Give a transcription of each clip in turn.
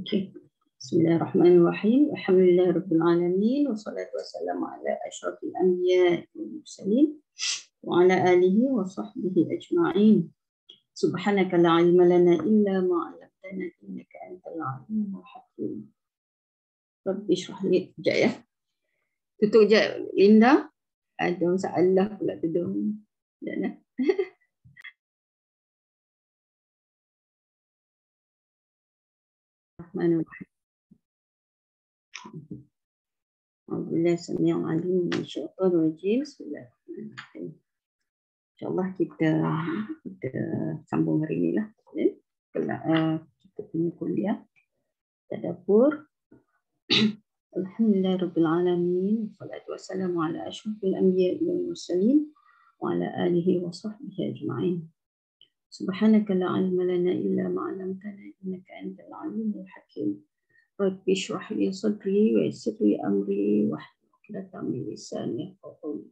Okay. Bismillahirrahmanirrahim. Alhamdulillah Rabbil Alamin. Wassalatu wassalamu ala asyrafil anbiya wal mursalin wa ala alihi wa sahbihi ajma'in. Subhanaka la ilma lana illa ma 'allamtana innaka antal alimul hakim. Rabbi shrah li sekejap ya. Tutup sekejap Linda. Ada masalah pula tudung. Sekejap. Bismillahirrahmanirrahim. Alhamdulillah sami'un alim min syaitanir rajim. Bismillahirrahmanirrahim. InsyaAllah kita sambung hari ni lah. Kita punya kuliah tadabbur. Alhamdulillah Rabbil Alamin. Wassalatu wassalamu ala asyrafil anbiya wal mursalin wa ala alihi wa sahbihi ajma'in. Subhanaka la ilma lana illa ma 'allamtana innaka antal alimul hakim. Rabbi shrah li sadri wa yassir li amri wahlul 'uqdatam min lisani yafqahu qawli.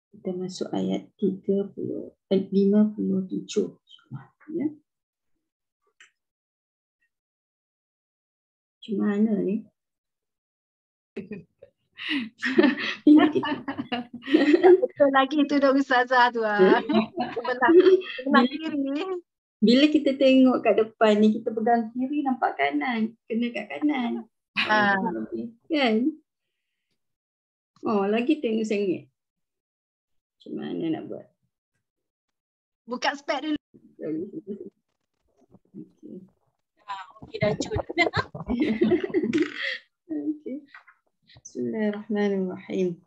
Kita masuk ayat 57 insya-Allah ya. Macam mana ni? Betul lagi tu dah Ustazah tu ah. Bila kita tengok kat depan ni, kita pegang kiri nampak kanan, kena kat kanan. Kan? Oh, lagi tengok sengit. Macam mana nak buat? Buka spek dulu. Okey dah cut. Okey. Bismillahirrahmanirrahim.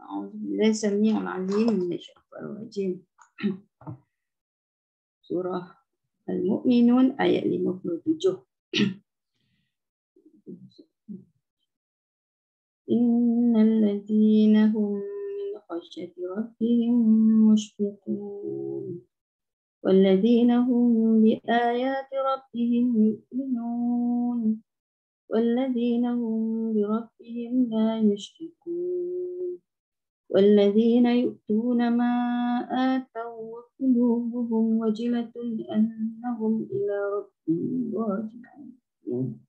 A'udzubillahi samii'il 'aliim minasyaitonir rajim. Surah Al-Mu'minun ayat 57. Innal ladzina hum min khashyati rabbihim mushfiqun wal ladzina hum bi ayati rabbihim yu'minun wal ladzina hum bi rabbihim la yushrikun wal ladzina yu'tuna ma ataw wa qulubuhum wajilatun annahum ila rabbihim raji'un.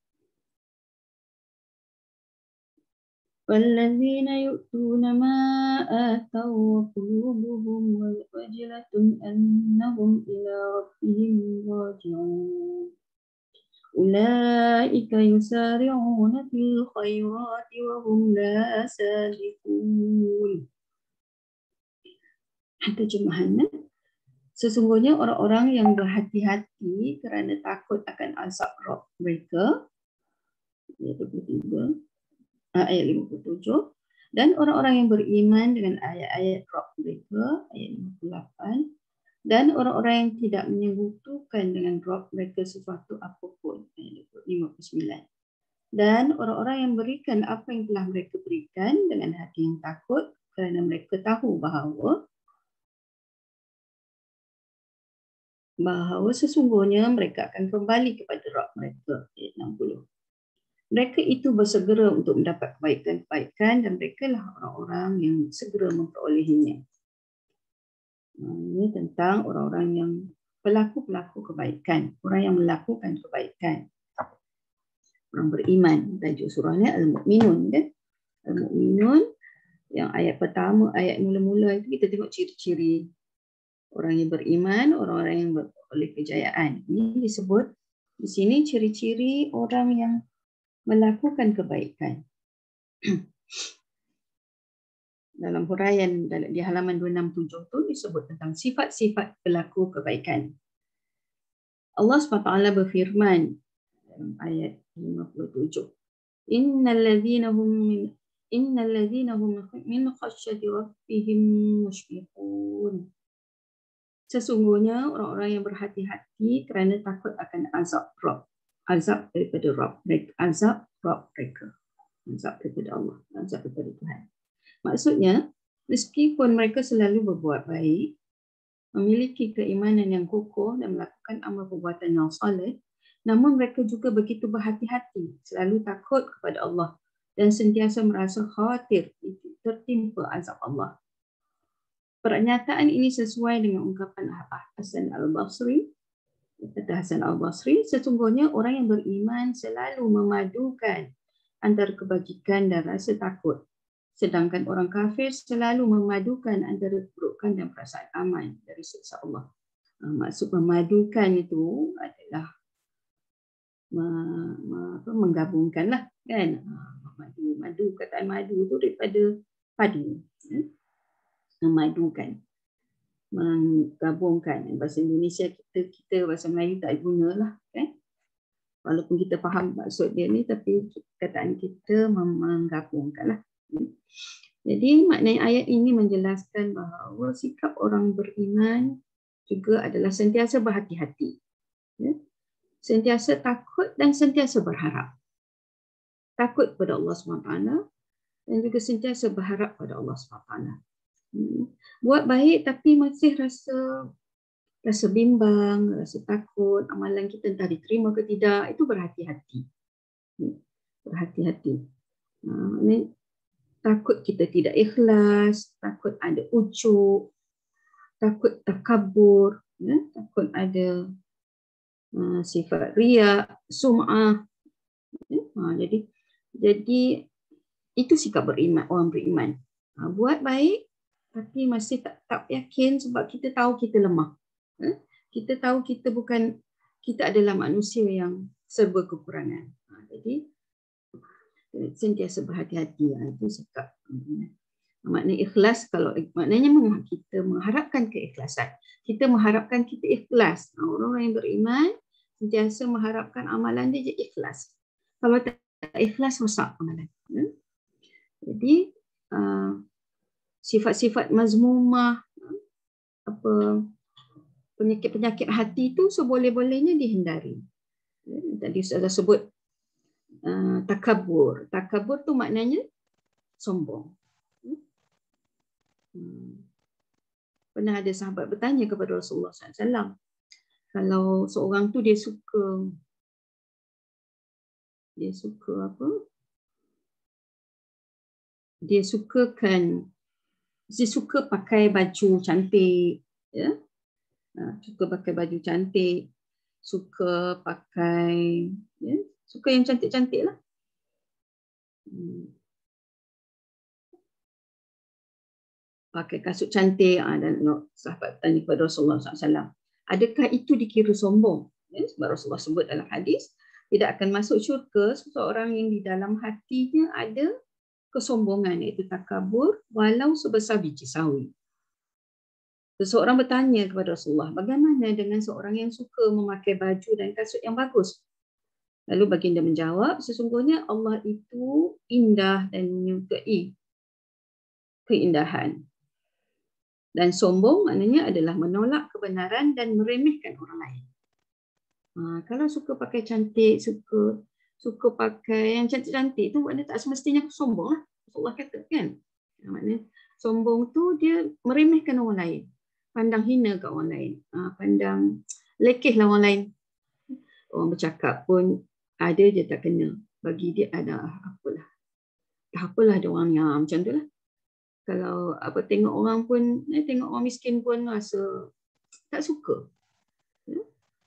والذين يؤتون ما آتوا وقلوبهم وجلة أنهم إلى ربهم راجعون أولئك يسارعون في الخيرات وهم لا سابقون. Terjemahannya, sesungguhnya orang-orang yang berhati-hati kerana takut akan azab Rabb mereka, ayat 57, dan orang-orang yang beriman dengan ayat-ayat Rabb mereka, ayat 58, dan orang-orang yang tidak menyekutukan dengan Rabb mereka sesuatu apapun, ayat 59, dan orang-orang yang berikan apa yang telah mereka berikan dengan hati yang takut kerana mereka tahu bahawa sesungguhnya mereka akan kembali kepada Rabb mereka, ayat 60. Mereka itu bersegera untuk mendapat kebaikan-kebaikan dan mereka lah orang-orang yang segera memperolehinya. Ini tentang orang-orang yang pelaku-pelaku kebaikan, orang yang melakukan kebaikan. Orang beriman. Tajuk surahnya Al-Mu'minun. Kan? Al-Mu'minun yang ayat pertama, ayat mula-mula itu kita tengok ciri-ciri orang yang beriman, orang-orang yang beroleh kejayaan. Ini disebut di sini ciri-ciri orang yang melakukan kebaikan. Dalam huraian di halaman 267 tu disebut tentang sifat-sifat pelaku kebaikan. Allah SWT berfirman dalam ayat 57. Innal ladzina hum min khasyati rabbihim mushfiqun. Sesungguhnya orang-orang yang berhati-hati kerana takut akan azab Rabb. Azab daripada Rabb mereka, azab Rabb mereka, azab daripada Allah, azab daripada Tuhan. Maksudnya, meskipun mereka selalu berbuat baik, memiliki keimanan yang kokoh dan melakukan amal perbuatan yang soleh, namun mereka juga begitu berhati-hati, selalu takut kepada Allah dan sentiasa merasa khawatir tertimpa azab Allah. Pernyataan ini sesuai dengan ungkapan Hasan Al-Basri. Kata Hasan Al-Basri, sesungguhnya orang yang beriman selalu memadukan antara kebajikan dan rasa takut. Sedangkan orang kafir selalu memadukan antara keburukan dan perasaan aman dari siksa Allah. Maksud memadukan itu adalah menggabungkanlah, kan? Madu, kataan madu itu daripada padu. Memadukan, menggabungkan. Bahasa Indonesia kita bahasa Melayu tak gunalah, kan? Walaupun kita faham maksud dia ni, tapi kataan kita menggabungkanlah. Jadi maknanya ayat ini menjelaskan bahawa sikap orang beriman juga adalah sentiasa berhati-hati, sentiasa takut dan sentiasa berharap. Takut pada Allah SWT dan juga sentiasa berharap pada Allah SWT. Buat baik tapi masih rasa bimbang, rasa takut, amalan kita entah diterima ke tidak, itu berhati-hati. Berhati-hati. Ini takut kita tidak ikhlas, takut ada ujuk, takut takabur, takut ada sifat riya, sum'ah. Jadi itu sikap beriman, orang beriman. Buat baik tapi masih tak yakin sebab kita tahu kita lemah. Kita tahu kita adalah manusia yang serba kekurangan. Jadi sentiasa berhati-hati. Itu sikap. Maknanya ikhlas, kalau maknanya kita mengharapkan keikhlasan. Kita mengharapkan kita ikhlas. Orang yang beriman sentiasa mengharapkan amalan dia ikhlas. Kalau tak ikhlas, rosak amalan. Jadi sifat-sifat mazmumah, penyakit-penyakit hati itu seboleh-bolehnya dihindari. Tadi saya sebut takabur. Takabur tu maknanya sombong. Pernah ada sahabat bertanya kepada Rasulullah SAW, kalau seorang tu dia suka apa? Dia suka pakai baju cantik, ya. Suka pakai baju cantik, suka pakai, ya, suka yang cantik-cantik lah. Pakai kasut cantik, dan sahabat tanya kepada Rasulullah SAW, adakah itu dikira sombong? Sebab Rasulullah sebut dalam hadis, tidak akan masuk syurga seseorang yang di dalam hatinya ada kesombongan, iaitu takabur, walau sebesar biji sawi. Seseorang bertanya kepada Rasulullah, bagaimana dengan seorang yang suka memakai baju dan kasut yang bagus? Lalu baginda menjawab, sesungguhnya Allah itu indah dan menyukai keindahan. Dan sombong maknanya adalah menolak kebenaran dan meremehkan orang lain. Kalau suka pakai cantik, suka pakai yang cantik-cantik itu maknanya tak semestinya sombong lah. Allah kata, kan? Maknanya sombong tu dia meremehkan orang lain, pandang hina kat orang lain, pandang lekehlah orang lain. Orang bercakap pun ada je tak kena, bagi dia ada apalah ada orang yang macam tu lah. Kalau tengok orang pun, tengok orang miskin pun rasa tak suka.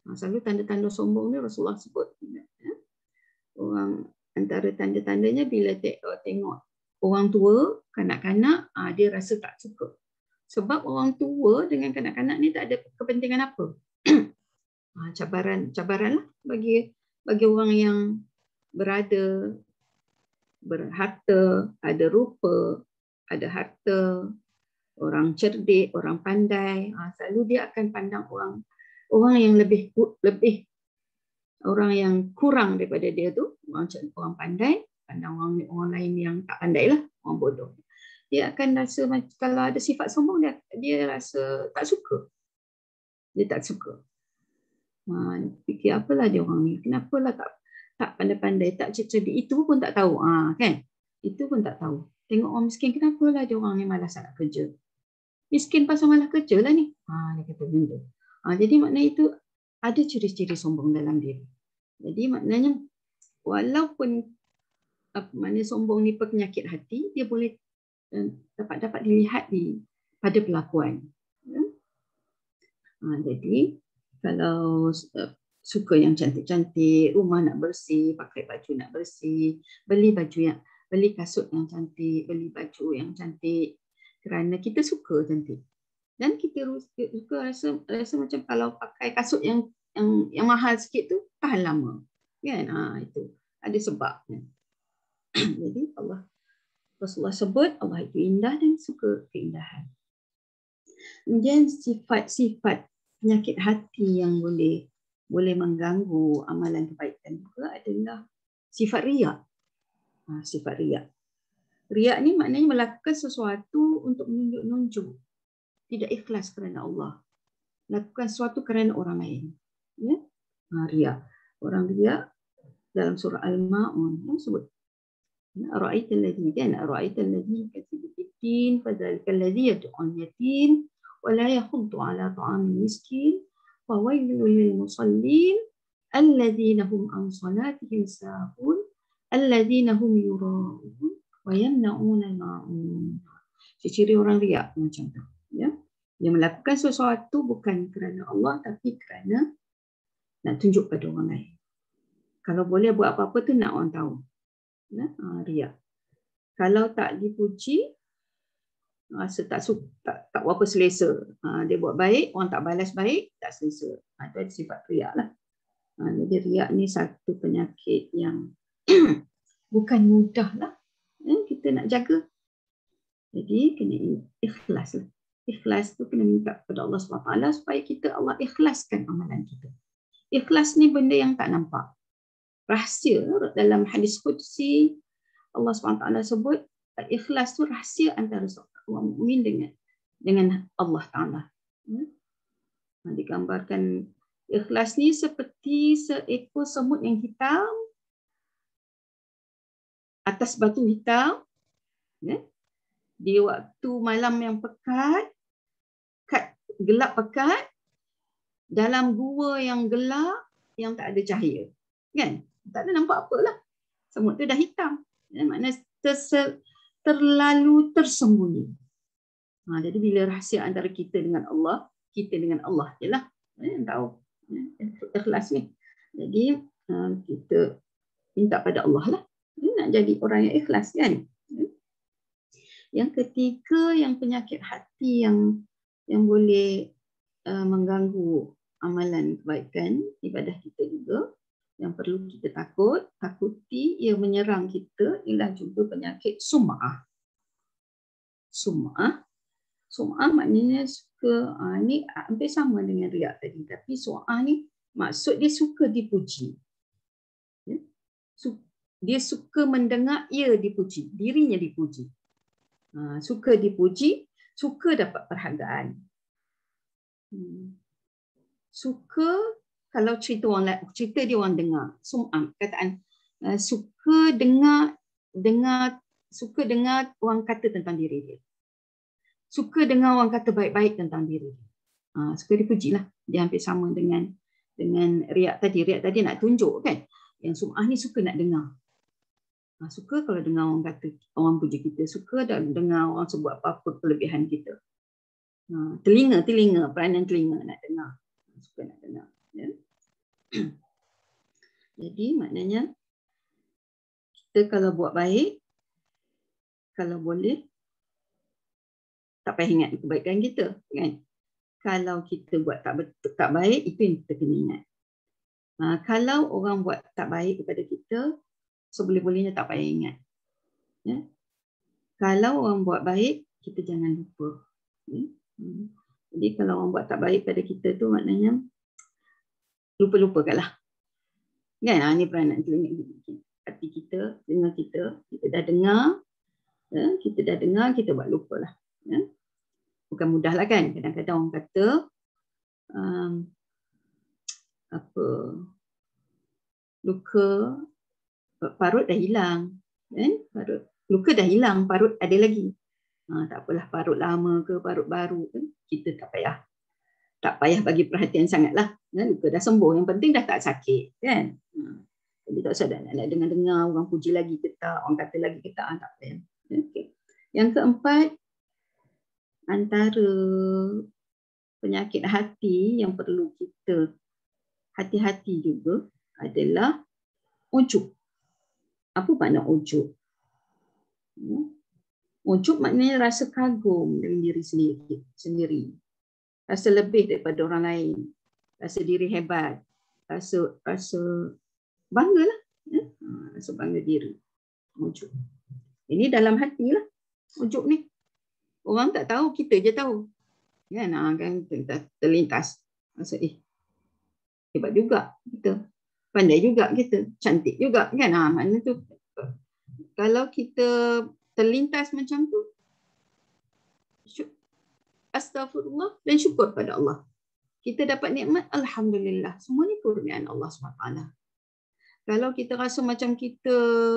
Selalu tanda-tanda sombong ni Rasulullah sebut. Orang antara tanda-tandanya bila tengok orang tua, kanak-kanak, dia rasa tak suka. Sebab orang tua dengan kanak-kanak ni tak ada kepentingan apa. Cabaran lah bagi orang yang berharta, ada rupa, ada harta, orang cerdik, orang pandai. Selalu dia akan pandang orang yang lebih orang yang kurang daripada dia tu, orang pandai, pandang orang lain yang tak pandai lah, orang bodoh. Dia akan rasa kalau ada sifat sombong, dia rasa tak suka. Dia tak suka. Fikir apalah dia orang ni, kenapalah tak pandai-pandai, tak cerdik, itu pun tak tahu, kan? Itu pun tak tahu. Tengok orang miskin, kenapalah dia orang ni malas nak kerja. Miskin pasal malas kerja lah ni. Dia kata benda. Jadi maknanya itu ada ciri-ciri sombong dalam diri. Jadi maknanya walaupun maknanya sombong ni penyakit hati, dia boleh dapat dilihat di pada pelakuan. Ya. Jadi kalau suka yang cantik-cantik, rumah nak bersih, pakai baju nak bersih, beli kasut yang cantik, beli baju yang cantik kerana kita suka cantik. Dan kita suka rasa macam kalau pakai kasut yang mahal sikit tu tahan lama. Kan? Itu ada sebab. Jadi Rasulullah sebut Allah itu indah dan suka keindahan. Kemudian sifat-sifat penyakit hati yang boleh mengganggu amalan kebaikan juga adalah sifat riak. Sifat riak. Riak ni maknanya melakukan sesuatu untuk menunjuk-nunjuk. Tidak ikhlas kerana Allah. Lakukan sesuatu kerana orang lain. Ya? Riak. Orang riak dalam surah Al-Ma'un sebut. Ara'aita alladhi yukazzibu bid-din fadzalika alladhi yad'ul yatim wa la yahuddu 'ala ta'amil miskin wa waylun lil musallin alladhina hum an salatihim sahun alladhina hum yura'un wa yamna'una al-ma'un. Ciri orang riak macam tu, ya. Dia melakukan sesuatu bukan kerana Allah tapi kerana nak tunjuk pada orang lain. Kalau boleh buat apa-apa tu nak orang tahu. Riak. Kalau tak dipuji, rasa tak berapa selesa. Dia buat baik, orang tak balas baik, tak selesa. Itu ada sifat riak lah. Jadi riak ni satu penyakit yang bukan mudah lah. Kita nak jaga. Jadi kena ikhlas lah. Ikhlas tu kena minta kepada Allah SWT supaya Allah ikhlaskan amalan kita. Ikhlas ni benda yang tak nampak. Rahsia dalam hadis qudsi Allah SWT sebut ikhlas tu rahsia antara orang mukmin dengan Allah Taala. Digambarkan ikhlas ni seperti seekor semut yang hitam atas batu hitam, ya? Di waktu malam yang pekat, gelap pekat, dalam gua yang gelap yang tak ada cahaya, kan? Tak ada nampak apalah. Semut tu dah hitam. Maknanya terlalu tersembunyi. Jadi bila rahsia antara kita dengan Allah je lah yang tahu. Ikhlas ni. Jadi kita minta pada Allah lah. Nak jadi orang yang ikhlas, kan? Yang ketiga, yang penyakit hati yang boleh mengganggu amalan kebaikan ibadah kita juga, yang perlu kita takuti ia menyerang kita ialah juga penyakit sum'ah. Sum'ah maknanya suka, ni hampir sama dengan riak tadi, tapi sum'ah ni maksud dia suka dipuji. Ya? Dia suka mendengar ia dipuji, dirinya dipuji. Suka dipuji, suka dapat perhargaan. Suka kalau cerita dia orang dengar. Sum'ah, kataan suka dengar orang kata tentang diri dia. Suka dengar orang kata baik-baik tentang diri dia. Suka dipuji lah. Dia hampir sama dengan riak tadi. Riak tadi nak tunjuk, kan? Yang sum'ah ni suka nak dengar. Suka kalau dengar orang kata, orang puji kita. Suka dengar orang sebut apa-apa kelebihan kita. Telinga, peranan telinga nak dengar. Suka nak dengar. Ya? Jadi maknanya kita kalau buat baik, kalau boleh tak payah ingat kebaikan kita, kan? Kalau kita buat tak baik, itu yang kita kena ingat. Kalau orang buat tak baik kepada kita, seboleh-bolehnya tak payah ingat. Ya? Kalau orang buat baik, kita jangan lupa. Ya? Jadi kalau orang buat tak baik pada kita tu maknanya lupa-lupakanlah. Kan? Ini peranan hati kita, dengar kita dah dengar, ya? Kita dah dengar, kita buat lupalah. Ya? Bukan mudah lah, kan? Kadang-kadang orang kata luka parut dah hilang, kan? Luka dah hilang, parut ada lagi. Tak apalah, parut lama ke parut baru, kan? Kita tak payah bagi perhatian sangatlah. Luka dah sembuh, yang penting dah tak sakit, kan? Jadi tak usah nak dengar orang puji lagi ke tak, orang kata lagi ke tak payah. Okay. Yang keempat, antara penyakit hati yang perlu kita hati-hati juga adalah ujub. Apa makna ujub? Ujub maknanya rasa kagum dengan diri sendiri. Rasa lebih daripada orang lain. Rasa diri hebat. Rasa bangga lah. Rasa bangga diri. Ujub. Ini dalam hati lah. Ujub ni. Orang tak tahu, kita je tahu. Kan, kita terlintas. Rasa hebat juga kita. Pandai juga kita. Cantik juga. Kan, makna tu. Kalau kita terlintas macam tu, astagfirullah dan syukur pada Allah. Kita dapat nikmat, alhamdulillah. Semua ni kurniaan Allah SWT. Kalau kita rasa macam kita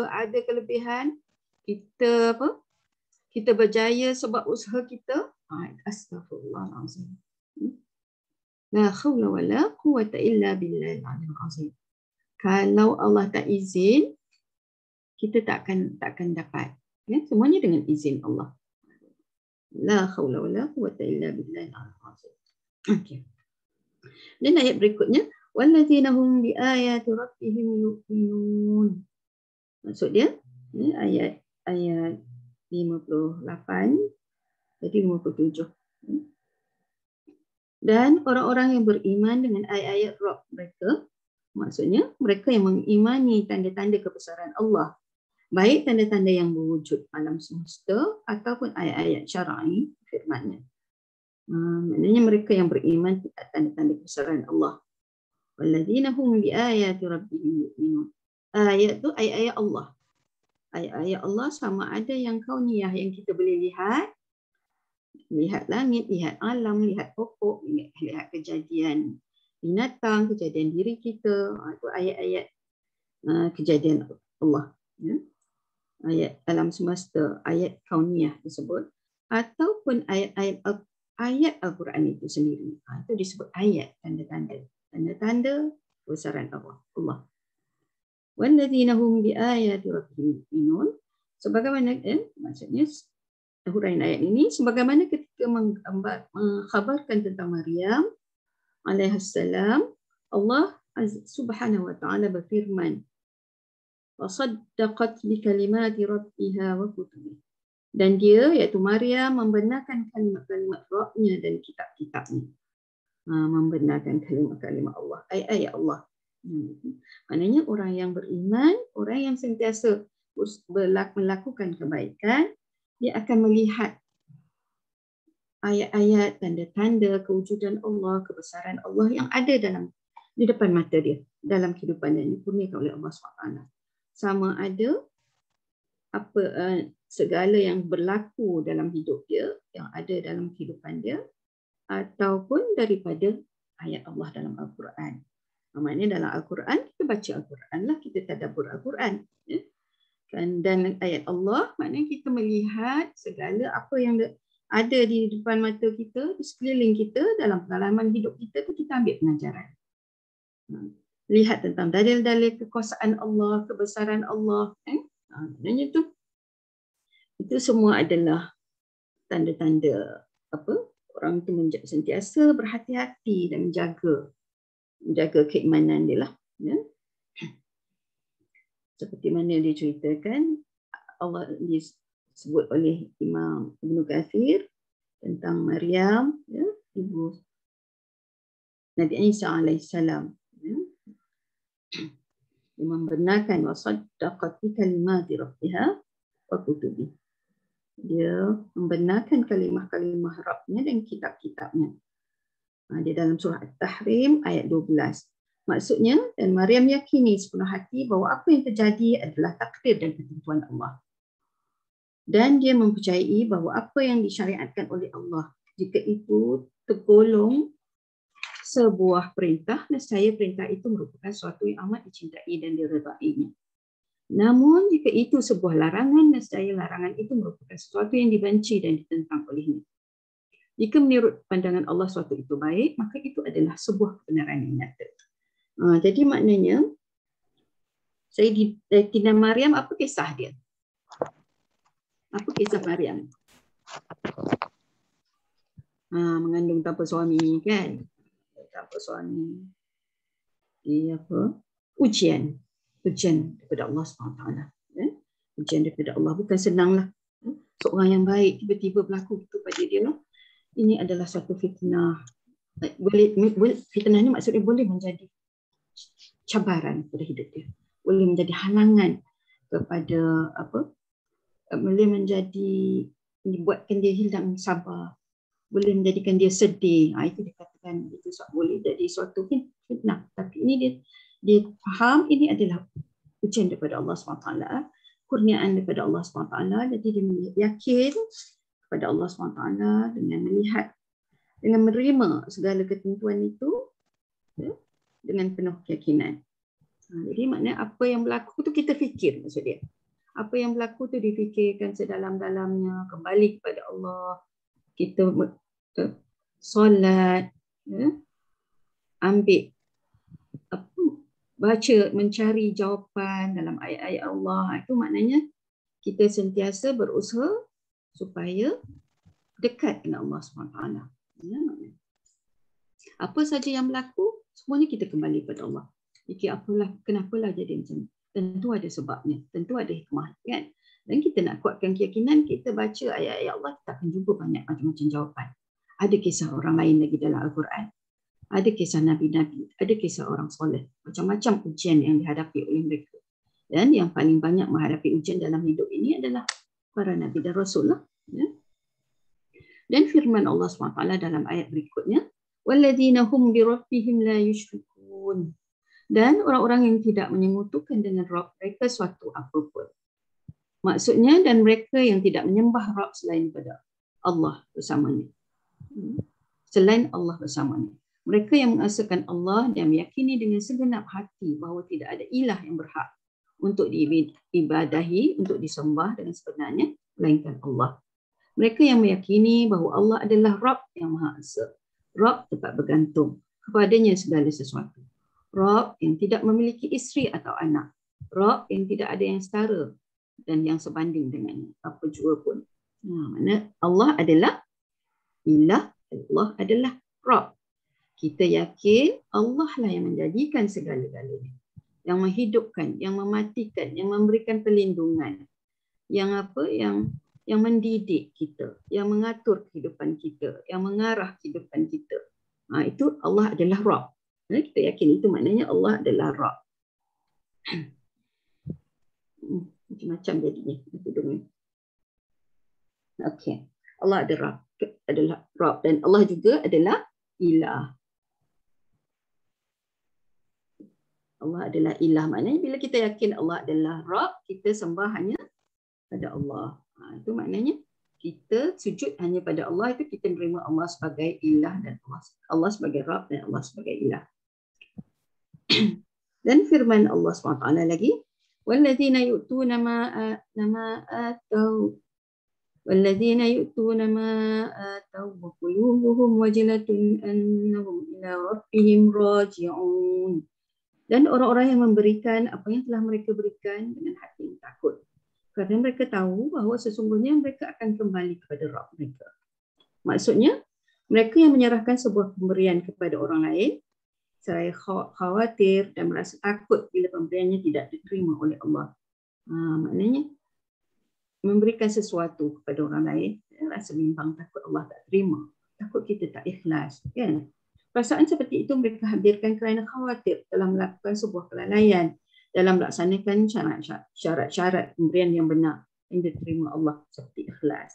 ada kelebihan, kita berjaya sebab usaha kita, astagfirullahalazim. La khawla wa la quwwata illa billahil aliyyil azim. Kalau Allah tak izin, kita takkan dapat. Ya, semuanya dengan izin Allah. La haula wala quwwata illa billahil aliyyil azim. Okey. Dan ayat berikutnya, wallazina hum biayati rabbihim yu'minun. Maksud dia ayat 58 jadi 57. Dan orang-orang yang beriman dengan ayat-ayat Rabb mereka, maksudnya mereka yang mengimani tanda-tanda kebesaran Allah, baik tanda-tanda yang berwujud alam semesta ataupun ayat-ayat syar'i firman-Nya. Maknanya mereka yang beriman tanda-tanda kebesaran Allah. Walladzina hum biayati rabbihim yu'minun. Ayat tu ayat-ayat Allah. Ayat-ayat Allah sama ada yang kauniyah yang kita boleh lihat langit, lihat alam, lihat pokok, lihat kejadian binatang, kejadian diri kita. Itu ayat-ayat kejadian Allah. Ya. Ayat alam semesta, ayat kauniyah disebut, ataupun ayat Al-Quran itu sendiri. Itu disebut ayat, tanda-tanda kebesaran Allah. Walladzina hum biayati rabbihim yu'minun. Sebagaimana maksudnya huraian ayat ini, sebagaimana ketika mengkhabarkan tentang Maryam alaihissalam, Allah Subhanahu wa taala berfirman, وَصَدَّقَتْ بِكَلِمَاتِ رَبِّهَا وَكُتُبِهِ. Dan dia, iaitu Maryam, membenarkan kalimat-kalimat Rabb-nya dan kitab-kitabnya. Membenarkan kalimat-kalimat Allah, ayat-ayat Allah. Maknanya orang yang beriman, orang yang sentiasa melakukan kebaikan, dia akan melihat ayat-ayat, tanda-tanda kewujudan Allah, kebesaran Allah yang ada di depan mata dia, dalam kehidupan yang dikurniakan oleh Allah SWT. Sama ada segala yang berlaku dalam hidup dia, yang ada dalam kehidupan dia, ataupun daripada ayat Allah dalam Al-Quran. Maknanya dalam Al-Quran, kita baca Al-Quran lah, kita tadabbur Al-Quran. Ya? Dan ayat Allah, maknanya kita melihat segala apa yang ada di depan mata kita, di sekeliling kita, dalam pengalaman hidup kita, kita ambil pengajaran. Lihat tentang dalil-dalil kekuasaan Allah, kebesaran Allah. Maknanya itu semua adalah tanda-tanda orang itu sentiasa berhati-hati dan menjaga keimanan dia lah. Ya. Seperti mana diceritakan, Allah disebut oleh Imam Ibn Kathir tentang Maryam, ya, ibu Nabi Isa alaihissalam. Ya. Dia membenarkan wasaddaqat bi kalimati rabbiha wa kutubi. Dia membenarkan kalimah-kalimah Rabb-nya dan kitab-kitabnya. Di dalam surah At-Tahrim ayat 12. Maksudnya, dan Maryam yakini sepenuh hati bahawa apa yang terjadi adalah takdir dan ketentuan Allah. Dan dia mempercayai bahawa apa yang disyariatkan oleh Allah, jika itu tergolong sebuah perintah, nescaya perintah itu merupakan sesuatu yang amat dicintai dan diredainya. Namun jika itu sebuah larangan, nescaya larangan itu merupakan sesuatu yang dibenci dan ditentang olehnya. Jika menurut pandangan Allah sesuatu itu baik, maka itu adalah sebuah kebenaran yang nyata. Jadi maknanya, Sayyidatina Maryam, apa kisah dia? Apa kisah Maryam? mengandung tanpa suami kan, tanpa suami. Dia apa? Ujian daripada Allah SWT. Ujian daripada Allah, bukan senanglah. Seorang yang baik tiba-tiba berlaku itu pada dia. Ini adalah suatu fitnah. Fitnah ni maksudnya boleh menjadi cabaran pada hidup dia, boleh menjadi halangan kepada boleh menjadi membuatkan dia hilang sabar, boleh menjadikan dia sedih. Itu dikatakan itu boleh jadi suatu fitnah. Tapi ini dia faham ini adalah ujian daripada Allah SWT, kurniaan daripada Allah SWT. Jadi dia yakin kepada Allah SWT dengan melihat, dengan menerima segala ketentuan itu dengan penuh keyakinan. Jadi maknanya apa yang berlaku tu kita fikir, maksud dia. Apa yang berlaku tu difikirkan sedalam-dalamnya, kembali kepada Allah. Kita solat, ambil baca, mencari jawapan dalam ayat-ayat Allah. Itu maknanya kita sentiasa berusaha supaya dekat dengan Allah SWT. Apa saja yang berlaku, semuanya kita kembali kepada Allah. Fikir kenapalah jadi macam ni. Tentu ada sebabnya, tentu ada hikmah kan. Dan kita nak kuatkan keyakinan, kita baca ayat-ayat Allah, kita akan jumpa banyak macam-macam jawapan. Ada kisah orang lain lagi dalam Al-Quran. Ada kisah Nabi-Nabi, ada kisah orang soleh. Macam-macam ujian yang dihadapi oleh mereka. Dan yang paling banyak menghadapi ujian dalam hidup ini adalah para Nabi dan Rasul lah. Dan firman Allah SWT dalam ayat berikutnya, وَالَّذِينَ هُمْ بِرَبِّهِمْ لَا يُشْرِكُونَ. Dan orang-orang yang tidak menyekutukan dengan Rabb mereka suatu apapun. Maksudnya, dan mereka yang tidak menyembah Rabb selain pada Allah bersamanya. Selain Allah bersamanya. Mereka yang mengesahkan Allah dan meyakini dengan segenap hati bahawa tidak ada ilah yang berhak untuk diibadahi, untuk disembah dengan sebenarnya, melainkan Allah. Mereka yang meyakini bahawa Allah adalah Rabb yang Maha Esa. Rabb tempat bergantung, kepadanya segala sesuatu. Rabb yang tidak memiliki isteri atau anak. Rabb yang tidak ada yang setara dan yang sebanding dengannya, apa jua pun. Mana Allah adalah ilah, Allah adalah Rabb. Kita yakin Allah lah yang menjadikan segala-galanya. Yang menghidupkan, yang mematikan, yang memberikan perlindungan. Yang mendidik kita, yang mengatur kehidupan kita, yang mengarah kehidupan kita. Itu Allah adalah Rabb. Kita yakin itu maknanya Allah adalah Rabb. Macam-macam jadinya. Okey. Allah adalah Rabb dan Allah juga adalah ilah. Allah adalah ilah. Maknanya bila kita yakin Allah adalah Rabb, kita sembah hanya pada Allah. Itu maknanya kita sujud hanya pada Allah, itu kita menerima Allah sebagai ilah dan Allah sebagai Rabb dan Allah sebagai ilah. Dan firman Allah SWT lagi, وَالَّذِينَ يُؤْتُونَ مَا آتَوْا وَقُلُوبُهُمْ وَجِلَةٌ أَنَّهُمْ إِلَى رَبِّهِمْ رَاجِعُونَ. Dan orang-orang yang memberikan apa yang telah mereka berikan dengan hati yang takut. Kerana mereka tahu bahawa sesungguhnya mereka akan kembali kepada Rabb mereka. Maksudnya, mereka yang menyerahkan sebuah pemberian kepada orang lain, saya khawatir dan merasa takut bila pemberiannya tidak diterima oleh Allah. Maknanya, memberikan sesuatu kepada orang lain, rasa bimbang, takut Allah tak terima. Takut kita tak ikhlas. Kan? Perasaan seperti itu mereka hadirkan kerana khawatir dalam melakukan sebuah kelalaian, dalam melaksanakan syarat-syarat pemberian yang benar yang diterima Allah seperti ikhlas.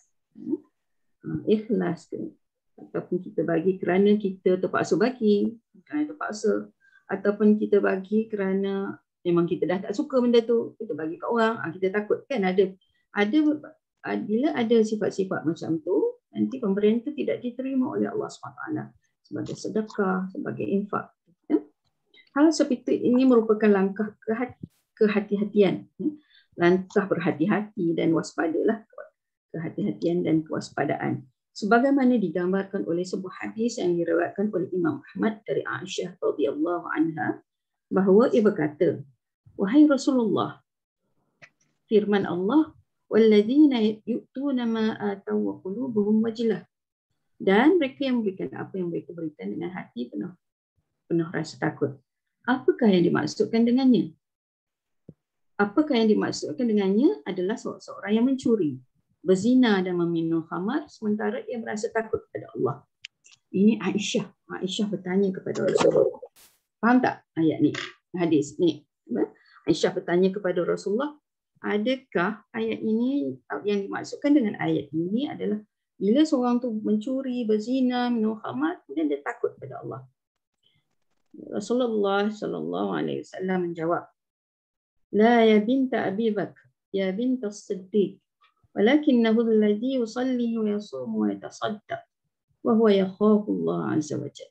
Ikhlas ke? Ataupun kita bagi kerana kita terpaksa bagi, kerana terpaksa, ataupun kita bagi kerana memang kita dah tak suka benda tu, kita bagi kat orang, kita takut kan bila ada sifat-sifat macam tu, nanti pemberian itu tidak diterima oleh Allah SWT sebagai sedekah, sebagai infak. Hal seperti ini merupakan langkah kehati-hatian, langkah berhati-hati dan waspadalah, kehati-hatian dan kewaspadaan. Sebagaimana digambarkan oleh sebuah hadis yang diriwayatkan oleh Imam Ahmad dari Aisyah radhiyallahu anha, bahawa ia berkata, wahai Rasulullah, firman Allah, walladzina yu'tuna ma ataw wa qulubuhum wajilah. Dan mereka yang memberikan apa yang mereka berikan dengan hati penuh rasa takut. Apakah yang dimaksudkan dengannya? Apakah yang dimaksudkan dengannya adalah seorang yang mencuri, berzina dan meminum khamar sementara ia merasa takut kepada Allah. Ini Aisyah. Aisyah bertanya kepada Rasulullah. Faham tak ayat ni? Hadis ni. Aisyah bertanya kepada Rasulullah, adakah ayat ini yang dimaksudkan dengan ayat ini adalah bila seorang tu mencuri, berzina, minum khamar, kemudian dia takut kepada Allah. Rasulullah sallallahu alaihi wasallam menjawab, لا يا بنت أبي بكر يا بنت الصديق ولكنه الذي يصلي ويصوم ويتصدق وهو يخاف الله عز وجل.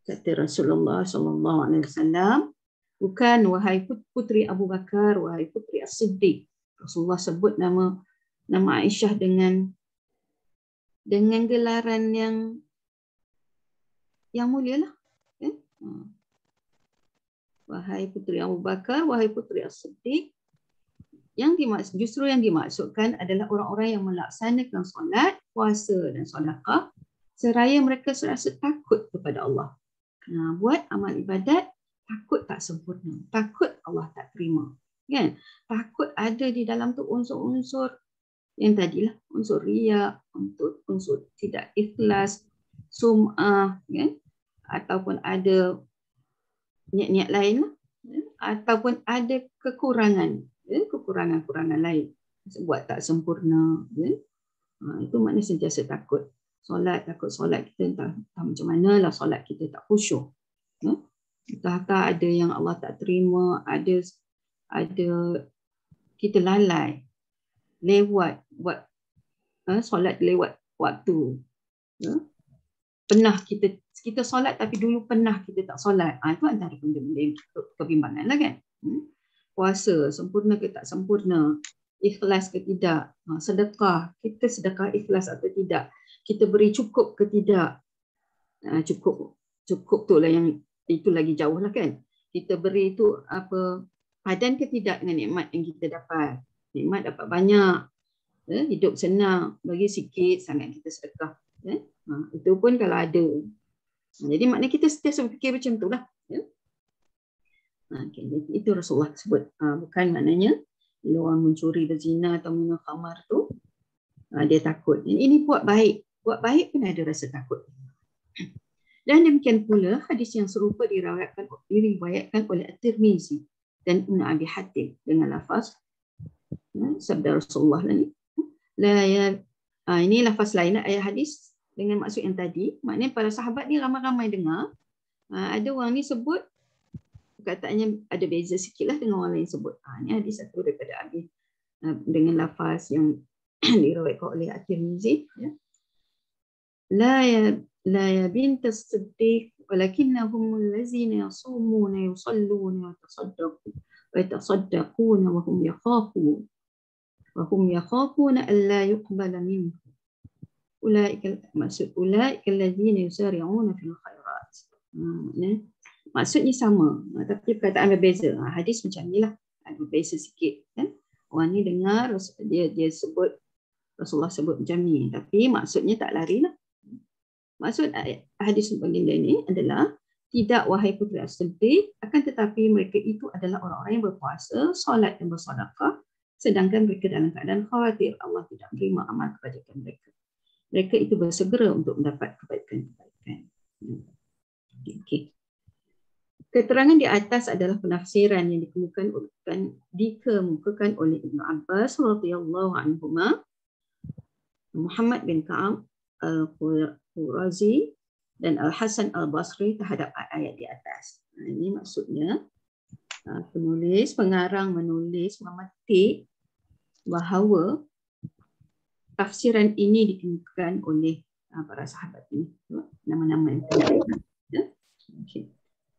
Kata Rasulullah sallallahu alaihi wasallam, bukan wahai putri Abu Bakar, wahai putri As-Siddiq. Rasulullah sebut nama Aisyah dengan gelaran yang mulia lah. Wahai putri Abu Bakar, wahai putri As-Siddiq. Justru yang dimaksudkan adalah orang-orang yang melaksanakan solat, puasa dan sedekah seraya mereka serasa takut kepada Allah. Buat amal ibadat, takut tak sempurna, takut Allah tak terima. Kan? Takut ada di dalam tu unsur-unsur yang tadilah, unsur riya, unsur tidak ikhlas, sum'ah, kan? Ataupun ada niat-niat lain lah. Ataupun ada kekurangan lain, buat tak sempurna. Itu maknanya sentiasa takut. Takut solat kita entah macam mana lah solat kita tak khusyuk. Entahkah ada yang Allah tak terima, ada kita lalai, lewat buat solat lewat waktu. Pernah kita solat tapi dulu pernah kita tak solat. Itu antara benda-benda kebimbangan lah kan. Puasa sempurna ke tak sempurna, ikhlas ke tidak, sedekah, kita sedekah ikhlas atau tidak, kita beri cukup ke tidak. Cukup tu lah yang itu lagi jauh lah kan. Kita beri itu apa, padan ke tidak dengan nikmat yang kita dapat. Nikmat dapat banyak, hidup senang, bagi sikit sangat kita sedekah. Itu pun kalau ada. Jadi maknanya kita sentiasa berfikir macam tu lah. Itu Rasulullah sebut. Bukan maknanya bila orang mencuri, berzina atau minum khamar tu dia takut. Ini buat baik. Buat baik pun ada rasa takut. Dan demikian pula hadis yang serupa diriwayatkan oleh At-Tirmizi dan Ibn Abi Hatim dengan lafaz sabda Rasulullah ni. Ini lafaz lain ayat hadis dengan maksud yang tadi. Maknanya para sahabat ni ramai-ramai dengar. Ada orang ni sebut, perkataannya ada beza sikit lah dengan orang lain sebut. Ini hadis satu daripada Abi dengan lafaz yang diriwayatkan oleh At-Tirmizi. La ya bint as-siddiq walakinnahum allazina yasumuna yusalluna wa yatasaddaquna wa hum yakhafuna an la yuqbala minhum. Maksud ulaika allazina yusari'una fil khairat. Maksudnya sama, tapi perkataan berbeza. Hadis macam ni lah, ada berbeza sikit kan. Orang ni dengar dia sebut, Rasulullah sebut macam ni, tapi maksudnya tak lari lah. Maksud hadis baginda ini adalah, tidak wahai putri As-Siddiq, akan tetapi mereka itu adalah orang-orang yang berpuasa, solat dan bersedekah, sedangkan mereka dalam keadaan khawatir Allah tidak menerima amal kebajikan mereka. Mereka itu bersegera untuk mendapat kebaikan-kebaikan. Okay. Keterangan di atas adalah penafsiran yang dikemukakan oleh Ibn Abbas radhiyallahu anhuma, Muhammad bin Ka'ab Al-Qurazi dan Al-Hasan Al-Basri terhadap ayat di atas. Ini maksudnya pengarang menulis, memetik bahawa tafsiran ini dikemukakan oleh para sahabat ini. Nama-nama yang terbaik. Okay.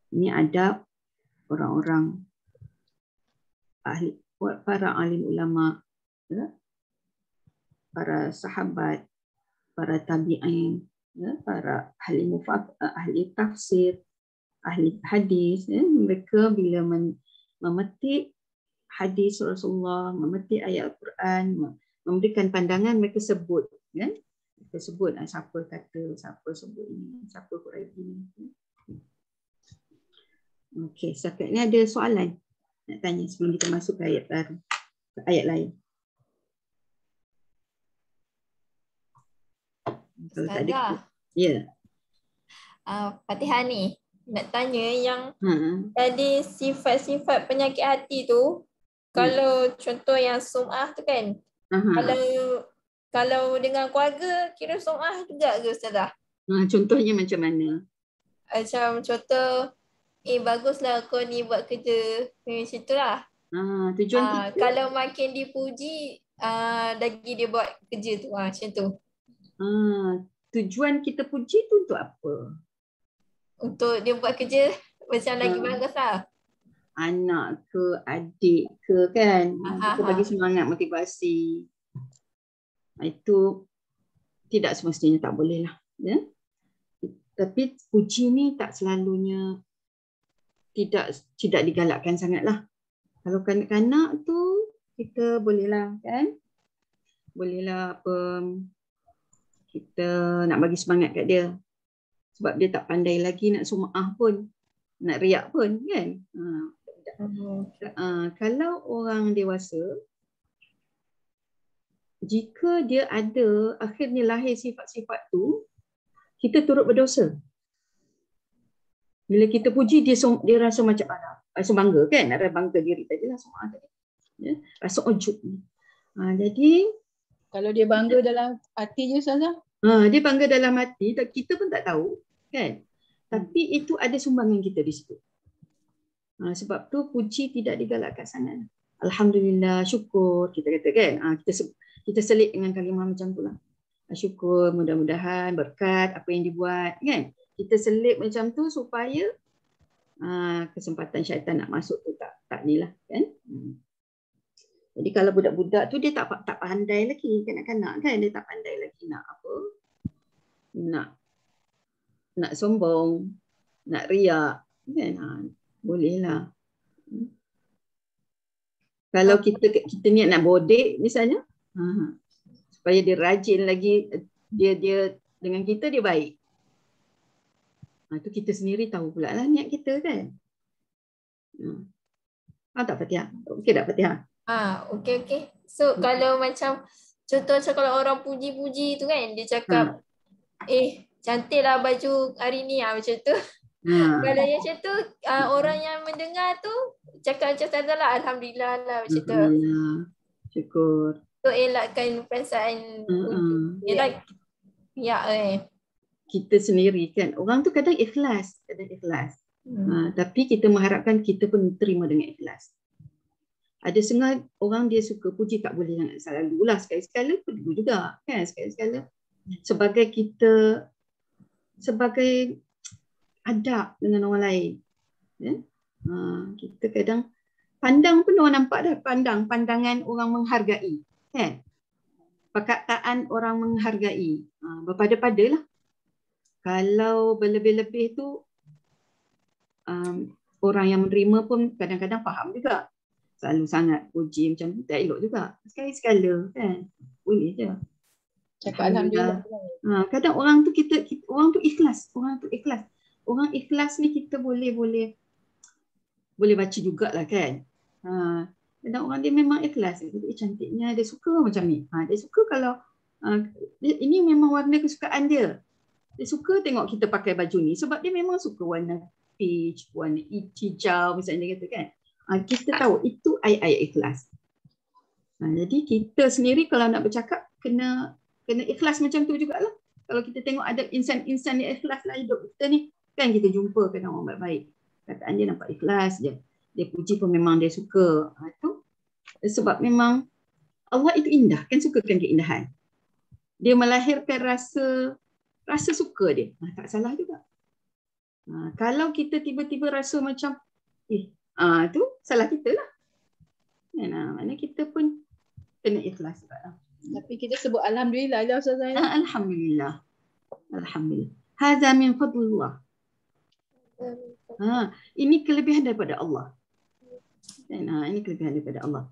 Ini ada orang-orang ahli, para alim ulama, para sahabat, para tabi'in, para ahli tafsir, ahli hadis. Mereka bila memetik hadis Rasulullah, memetik ayat Al-Quran, memberikan pandangan, mereka sebut kan, kita sebut siapa kata, siapa sebut ini, siapa Quraisy ini. Okey, setakat ni ada soalan nak tanya sebelum kita masuk ke ayat baru, ke ayat lain. Kalau tak ada, ya. Fatihah ni nak tanya yang tadi sifat-sifat penyakit hati tu, kalau contoh yang sum'ah tu kan, kalau dengan keluarga kira sum'ah juga ke Ustazah? Contohnya macam mana? Macam contoh, baguslah kau ni buat kerja, macam tu lah. Tujuan kita, kalau makin dipuji, lagi dia buat kerja tu, macam tu. Tujuan kita puji tu untuk apa? Untuk dia buat kerja macam lagi bagus lah. Anak ke, adik ke kan, kita bagi semangat, motivasi. Itu tidak semestinya tak boleh lah, ya. Tapi puji ni tak selalunya tidak digalakkan sangatlah. Kalau kanak-kanak tu kita bolehlah kan, bolehlah kita nak bagi semangat kat dia. Sebab dia tak pandai lagi nak sum'ah pun, nak riak pun kan. Kalau orang dewasa, jika dia ada akhirnya lahir sifat-sifat tu, kita turut berdosa. Bila kita puji, dia rasa macam rasa bangga kan, rasa bangga diri tadi lah, sum'ah tadi. Ya? Rasa ujub. Jadi kalau dia bangga dalam hati je Ustazah. Dia bangga dalam hati, kita pun tak tahu kan. Tapi itu ada sumbangan kita di situ. Sebab tu puji tidak digalakkan sangat. Alhamdulillah, syukur kita kata kan. Kita selit dengan kalimah macam tu lah. Syukur, mudah-mudahan berkat apa yang dibuat kan. Kita selit macam tu supaya kesempatan syaitan nak masuk tu tak ni lah kan. Jadi kalau budak-budak tu dia tak pandai lagi, kanak-kanak kan, dia tak pandai lagi nak apa, nak sombong, nak riak kan. Boleh lah. Kalau kita niat nak bodek misalnya, supaya dia rajin lagi, dia dengan kita dia baik. Tu kita sendiri tahu pula lah niat kita kan. Tak Fatihah? Okey tak Fatihah? Okey. So kalau macam contoh macam kalau orang puji-puji tu kan, dia cakap cantiklah baju hari ni macam tu. Kalau yang macam tu, orang yang mendengar tu cakap macam Ustazah lah, alhamdulillah lah macam tu. Syukur. So elakkan perasaan elak kita sendiri kan. Orang tu kadang ikhlas, tapi kita mengharapkan kita pun terima dengan ikhlas. Ada setengah orang dia suka puji, tak boleh sangat selalu lah, sekali-sekala perlu juga kan, sekali-sekala sebagai adab dengan orang lain ya? Kita kadang pandang pun orang nampak dah, pandangan orang menghargai kan, perkataan orang menghargai, berpada-padalah. Kalau berlebih-lebih tu orang yang menerima pun kadang-kadang faham juga. Selalu sangat puji macam tu tak elok juga. Sekali-sekala kan. Boleh je. Cakap alhamdulillah. Kadang orang tu orang tu ikhlas. Orang ikhlas ni kita boleh baca jugalah kan. Kadang orang dia memang ikhlas. Cantiknya, dia suka macam ni. Dia suka kalau ini memang warna kesukaan dia. Dia suka tengok kita pakai baju ni sebab dia memang suka warna peach, warna hijau misalnya kata kan. Kita tahu itu ayat-ayat ikhlas. Jadi kita sendiri kalau nak bercakap kena ikhlas macam tu jugalah. Kalau kita tengok ada insan-insan yang ikhlas lah hidup kita ni, kan kita jumpa kadang orang baik-baik. Kataan dia nampak ikhlas je. Dia puji pun memang dia suka. Itu sebab memang Allah itu indah, kan sukakan keindahan. Dia melahirkan rasa suka dia. Tak salah juga. Kalau kita tiba-tiba rasa macam tu salah kita lah. Maknanya kita pun kena ikhlas juga. Tapi kita sebut alhamdulillah je Ustazah. Alhamdulillah. Hadza min fadlillah. Ini kelebihan daripada Allah. Ini kelebihan daripada Allah.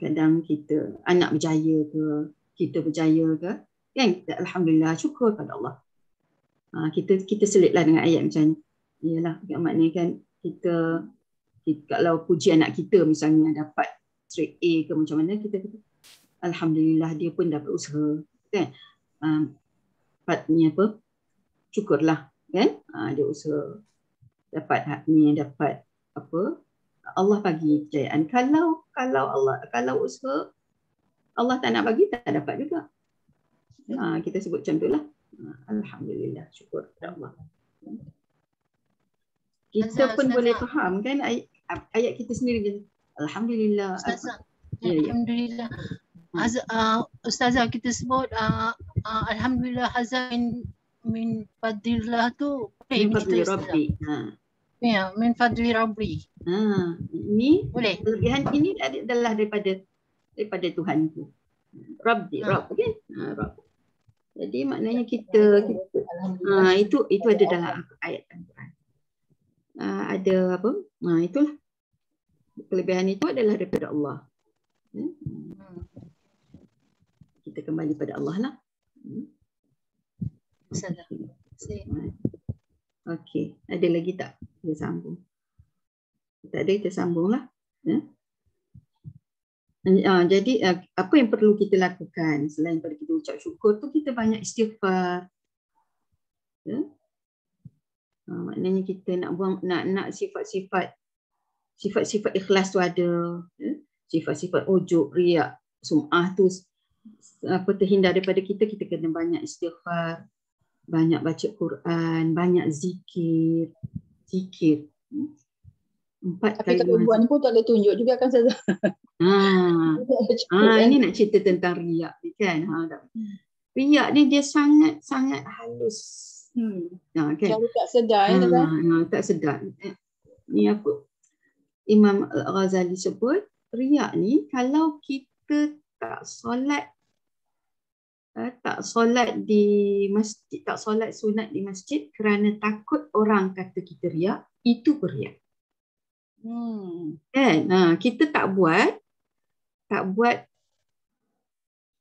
Kadang kita anak berjaya ke, kita berjaya ke, Kan? Alhamdulillah, syukur pada Allah. Kita selitlah dengan ayat macam ni. Iyalah, maknanya kan kita kalau puji anak kita misalnya dapat straight A ke macam mana, kita alhamdulillah dia pun dapat usaha, kan? Ni apa? Syukurlah, kan? Dia usaha dapat dapat apa? Allah bagi kejayaan. Kalau usaha Allah tak nak bagi, tak dapat juga. Kita sebut macam itulah. Alhamdulillah, syukur kepada Allah. Kita pun boleh faham kan ayat kita sendiri. Alhamdulillah. Alhamdulillah. Ustazah, kita sebut alhamdulillah hazza min fadlillah tu min fadli rabbi. Ya, min fadli rabbi. Ini boleh. Kelebihan ini adalah daripada Tuhan tu. Rabbi, Rabb kan? Rabb. Jadi maknanya kita itu ada dalam ayat Al-Quran. Ada apa? Itulah. Kelebihan itu adalah daripada Allah. Kita kembali pada Allah lah. Okey. Ada lagi tak? Kita sambung. Tak ada, kita sambung lah. Jadi apa yang perlu kita lakukan selain pada kita ucap syukur tu, kita banyak istighfar. Maknanya kita nak buang, nak sifat-sifat ikhlas tu ada, sifat-sifat ujub, riak, sum'ah tu terhindar daripada kita kena banyak istighfar, banyak baca Quran, banyak zikir. 4 Tapi kalau buat ni pun tak boleh tunjuk juga kan Ustazah. Ini nak cerita tentang riak ni kan. Riak ni dia sangat halus. Kan? Kalau tak sedar tak sedar. Ni apa Imam Al-Ghazali sebut, riak ni kalau kita tak solat di masjid, tak solat sunat di masjid kerana takut orang kata kita riak, itu beriak. Kan? Kita tak buat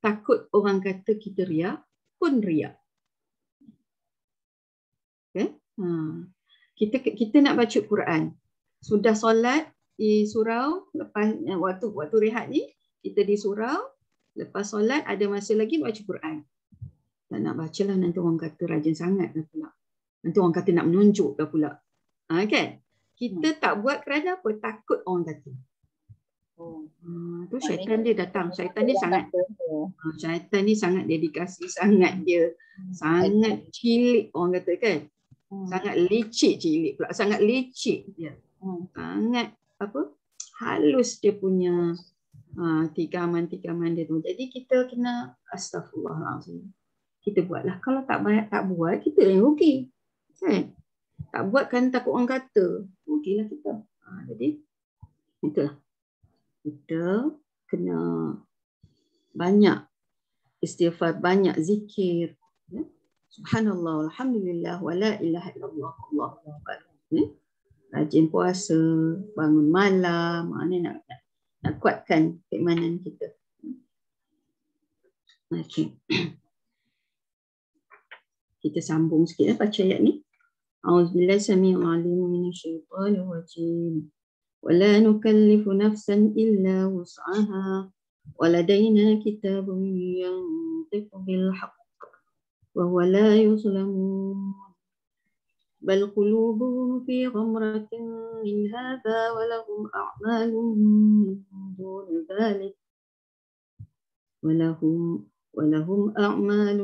takut orang kata kita riak pun riak. Okay? Kita nak baca Quran, sudah solat di surau, lepas waktu rehat ni kita di surau, lepas solat ada masa lagi baca Quran. Tak nak bacalah, nanti orang kata rajin sangat dah pula. Nanti orang kata nak menunjuk dah pula. Kan? Kita tak buat kerana apa? Takut orang kata. Tu syaitan dia datang. Syaitan ni sangat dedikasi, sangat cilik orang kata kan. Sangat licik dia. Sangat halus dia punya tikaman dia tu. Jadi kita kena astagfirullahalazim. Kita buatlah. Kalau tak buat, kita yang rugi. Kan? Tak buat kan takut orang kata. Rugilah kita. Jadi itulah. Kita kena banyak istighfar, banyak zikir. Subhanallah, alhamdulillah, wa la ilaha illallah, Allahu akbar. Rajin puasa, bangun malam, nak kuatkan keimanan kita. Okey. Kita sambung sikit baca ayat ni. A'udzubillahi samii'il 'aliim minasyaitonir rajiim. Wa la nukallifu nafsan illa wus'aha wa ladaina kitabun yantiqu bil haqq wa huwa la yuzlamun. Bal qulubuhum fi ghamratin min hadha wa lahum a'malun min duni dhalik ولهم أعمال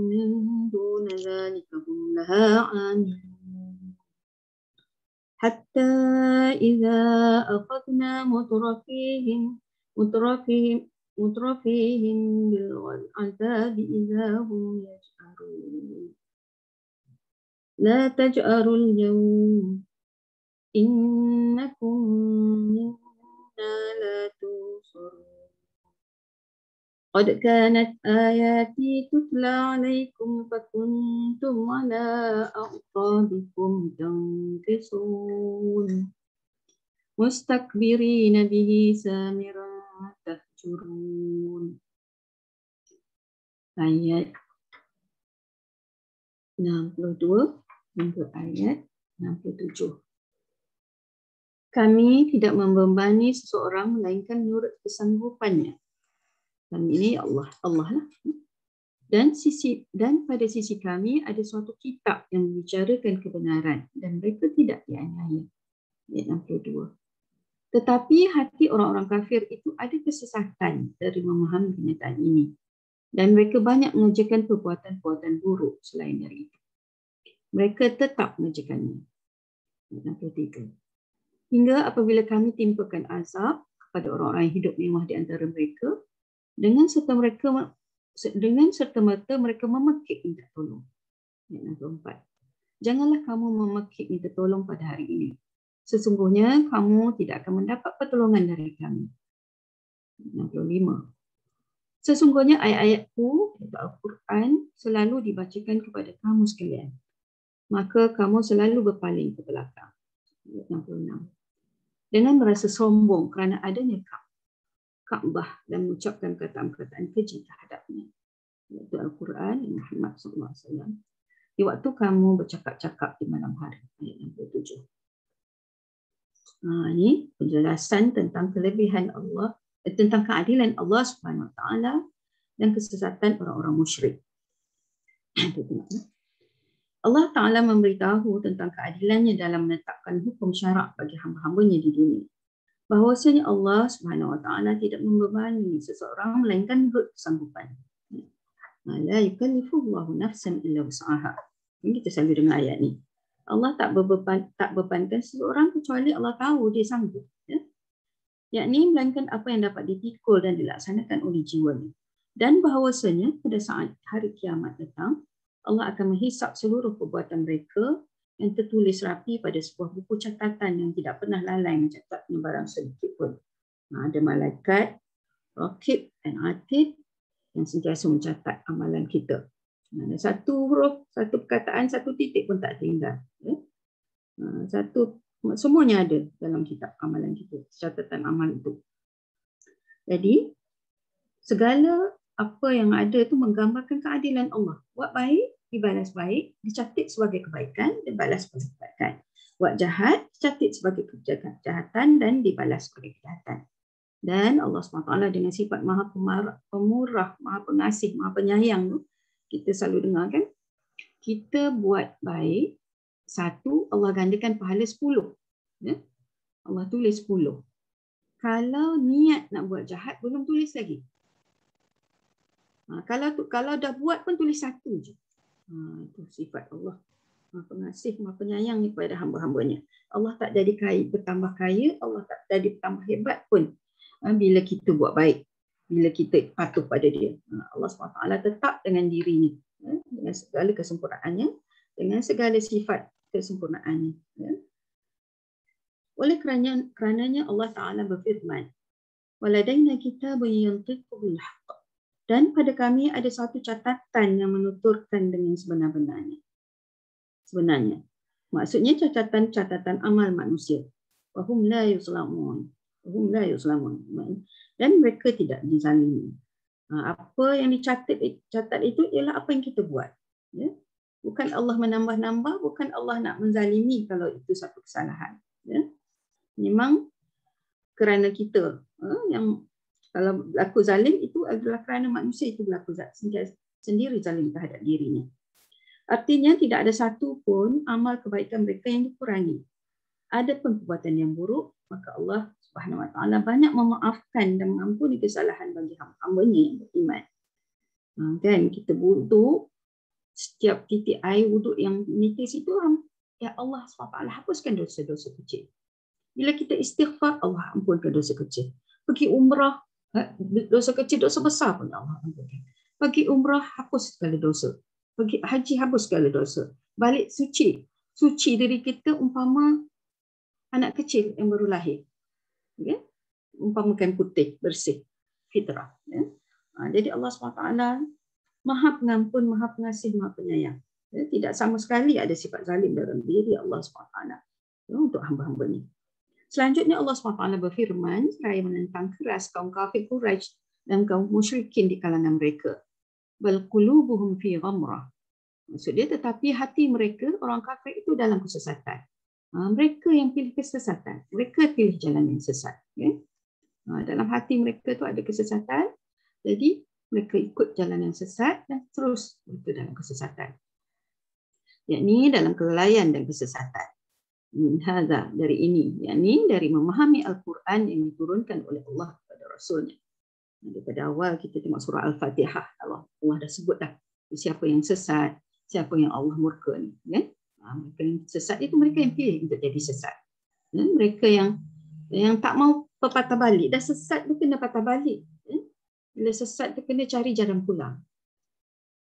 من دون ذلك هم لها عاملون حتى إذا أخذنا مترفيهم بالعذاب إذا هم يجأرون لا تجأروا اليوم إنكم منا لا تنصرون قد كانت آياتي تتلى عليكم فكنتم على أعقابكم تنكصون مستكبرين به سامرا تهجرون. Ayat 62 hingga ayat 67. Kami tidak membebani seseorang melainkan menurut kesanggupannya. Kami ini Allah lah. Dan pada sisi kami ada suatu kitab yang membicarakan kebenaran dan mereka tidak dianiaya. Ayat 62. Tetapi hati orang-orang kafir itu ada kesesatan dari memahami kenyataan ini. Dan mereka banyak mengerjakan perbuatan-perbuatan buruk selain dari itu. Mereka tetap mengerjakannya. Ayat 63. Hingga apabila kami timpakan azab kepada orang-orang yang hidup mewah di antara mereka, dengan serta-merta mereka memekik minta tolong. Ayat 64. Janganlah kamu memekik minta tolong pada hari ini. Sesungguhnya kamu tidak akan mendapat pertolongan dari kami. 65. Sesungguhnya ayat-ayatku, Al-Quran, selalu dibacakan kepada kamu sekalian. Maka kamu selalu berpaling ke belakang. 66. Dengan merasa sombong kerana adanya Ka'bah dan mengucapkan kataan-kataan keji terhadapnya. Iaitu Al-Quran Muhammad SAW. Di waktu kamu bercakap-cakap di malam hari. Ayat 67. Ini penjelasan tentang kelebihan Allah, tentang keadilan Allah Subhanahu Wa Taala dan kesesatan orang-orang musyrik. Allah Ta'ala memberitahu tentang keadilannya dalam menetapkan hukum syarak bagi hamba-hambanya di dunia. Bahawasanya Allah Subhanahu Wa Taala tidak membebani seseorang melainkan menurut kesanggupan. La yukallifullahu nafsan illa wus'aha. Ini kita selalu dengar ayat ni. Allah tak bebankan seseorang kecuali Allah tahu dia sanggup. Yakni melainkan apa yang dapat dipikul dan dilaksanakan oleh jiwanya. Dan bahawasanya pada saat hari kiamat datang, Allah akan menghisap seluruh perbuatan mereka yang tertulis rapi pada sebuah buku catatan yang tidak pernah lalai mencatatnya barang sedikit pun. Ada malaikat, Raqib dan Atid yang sentiasa mencatat amalan kita. Ada satu huruf, satu perkataan, satu titik pun tak tinggal. Semuanya ada dalam kitab amalan kita, catatan amal itu. Jadi, segala apa yang ada itu menggambarkan keadilan Allah. Buat baik, dibalas baik, dicatat sebagai kebaikan, dibalas sebagai kebaikan. Buat jahat, dicatat sebagai kejahatan dan dibalas sebagai kejahatan. Dan Allah SWT dengan sifat maha pemurah, maha pengasih, maha penyayang tu, kita selalu dengar kan, kita buat baik, satu, Allah gandakan pahala 10. Ya? Allah tulis 10. Kalau niat nak buat jahat, belum tulis lagi. Kalau dah buat pun tulis 1 je. Itu sifat Allah. Maha pengasih, maha penyayang kepada hamba-hambanya. Allah tak jadi bertambah kaya, Allah tak jadi bertambah hebat pun bila kita buat baik, bila kita patuh pada dia. Allah SWT tetap dengan dirinya, dengan segala kesempurnaannya, dengan segala sifat kesempurnaannya. Oleh kerananya Allah Ta'ala berfirman, وَلَدَيْنَا كِتَابٌ يَنطِقُ بِالْحَقِّ. Dan pada kami ada satu catatan yang menuturkan dengan sebenar-benarnya. Sebenarnya. Maksudnya catatan amal manusia. وَهُمْ لَا يُظْلَمُونَ. Dan mereka tidak dizalimi. Apa yang dicatat itu ialah apa yang kita buat. Ya? Bukan Allah menambah-nambah, bukan Allah nak menzalimi kalau itu satu kesalahan. Ya? Memang kerana kita yang kalau berlaku zalim itu adalah kerana manusia itu berlaku sendiri zalim terhadap dirinya. Artinya tidak ada satu pun amal kebaikan mereka yang dikurangi. Ada pun perbuatan yang buruk, maka Allah Subhanahu Wa Taala banyak memaafkan dan mengampuni kesalahan bagi hamba-hambanya yang beriman. Kan kita wuduk, setiap titik air wuduk yang nitis itu, ya Allah SWT hapuskan dosa-dosa kecil. Bila kita istighfar, Allah ampunkan dosa kecil. Pergi umrah, dosa kecil, dosa besar pun Allah ampunkan. Pergi umrah, hapus segala dosa. Pergi haji, hapus segala dosa. Balik suci diri kita umpama anak kecil yang baru lahir. Okay? Umpamakan putih, bersih, fitrah. Ya? Jadi Allah SWT Maha Pengampun, Maha Pengasih, Maha Penyayang. Ya? Tidak sama sekali ada sifat zalim dalam diri Allah SWT untuk hamba-hambanya. Selanjutnya Allah SWT berfirman seraya menentang keras kaum kafir Quraisy dan kaum musyrikin di kalangan mereka. Bal qulubuhum fi ghamrah. Maksud dia tetapi hati mereka, orang kafir itu dalam kesesatan. Mereka yang pilih kesesatan. Mereka pilih jalan yang sesat. Okay? Dalam hati mereka tu ada kesesatan. Jadi mereka ikut jalan yang sesat dan terus itu dalam kesesatan. Yakni dalam kelalaian dan kesesatan. Hadza dari ini. Yakni dari memahami Al-Quran yang diturunkan oleh Allah kepada Rasulnya. Daripada awal kita tengok surah Al-Fatihah. Allah dah sebut dah siapa yang sesat, siapa yang Allah murka ni. Kan? Mereka yang sesat itu mereka yang pilih untuk jadi sesat. Mereka yang tak mau patah balik. Dah sesat tu kena patah balik. Bila sesat tu kena cari jalan pulang.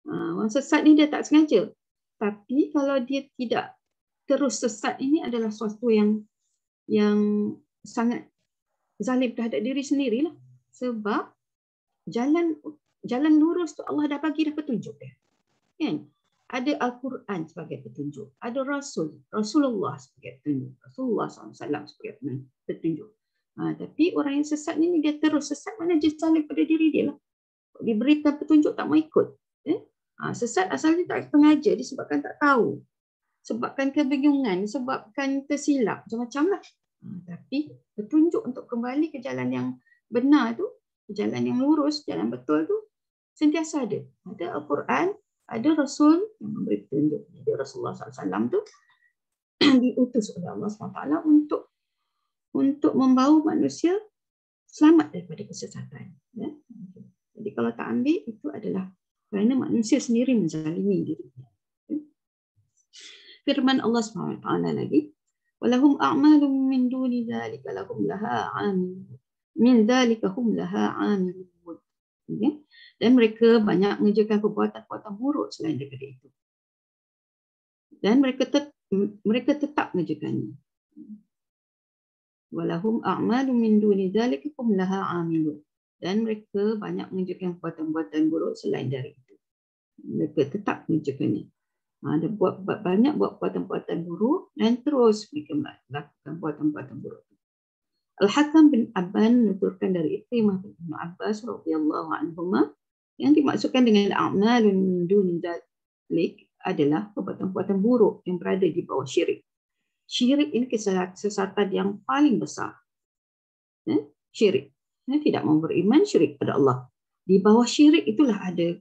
Orang sesat ni dia tak sengaja. Tapi kalau dia tidak terus sesat, ini adalah sesuatu yang sangat zalim terhadap diri sendirilah. Sebab jalan lurus tu Allah dah bagi dah petunjuk dia. Kan? Ada Al-Quran sebagai petunjuk. Ada Rasulullah sebagai petunjuk. Rasulullah SAW sebagai petunjuk. Tapi orang yang sesat ni dia terus sesat, mana dia zalim pada diri dia lah. Diberikan petunjuk tak mau ikut. Sesat asalnya tak sengaja disebabkan tak tahu. Sebabkan kebingungan, sebabkan tersilap, macam-macam lah. Tapi petunjuk untuk kembali ke jalan yang benar tu, jalan yang lurus, jalan betul tu, sentiasa ada. Ada Al-Quran, ada Rasul yang memberi petunjuk. Jadi Rasulullah SAW tu diutus oleh Allah SWT untuk membawa manusia selamat daripada kesesatan. Ya? Jadi kalau tak ambil, itu adalah kerana manusia sendiri menzalimi dirinya. Firman Allah SWT lagi, walahum a'malun min duni dzalika lahum laha 'amilun min dzalika hum laha 'amilun. Dan mereka banyak mengerjakan perbuatan-perbuatan buruk selain daripada itu. Dan mereka tetap mengerjakannya. Walahum a'malun min duni dzalika hum laha 'amilun. Dan mereka banyak mengerjakan perbuatan-perbuatan buruk selain dari itu. Mereka tetap mengerjakannya. Ada banyak buat perbuatan-perbuatan buruk dan terus mereka melakukan perbuatan-perbuatan buruk. Al-Hakam bin Abban menuturkan dari Ikrimah bin Abbas radhiyallahu anhuma yang dimaksudkan dengan a'malun min duni dzalik adalah perbuatan-perbuatan buruk yang berada di bawah syirik. Syirik ini kesesatan yang paling besar. Syirik. Tidak mau beriman, syirik pada Allah. Di bawah syirik itulah ada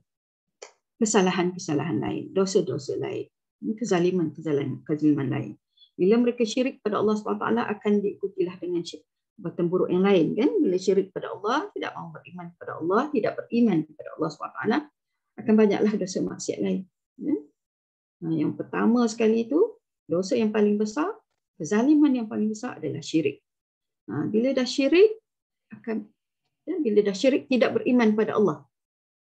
kesalahan-kesalahan lain, dosa-dosa lain, kezaliman lain. Bila mereka syirik pada Allah SWT akan diikutilah dengan perbuatan buruk yang lain. Kan? Bila syirik pada Allah, tidak mahu beriman kepada Allah, tidak beriman kepada Allah SWT, akan banyaklah dosa maksiat lain. Yang pertama sekali itu, dosa yang paling besar, kezaliman yang paling besar adalah syirik. Bila dah syirik, tidak beriman pada Allah,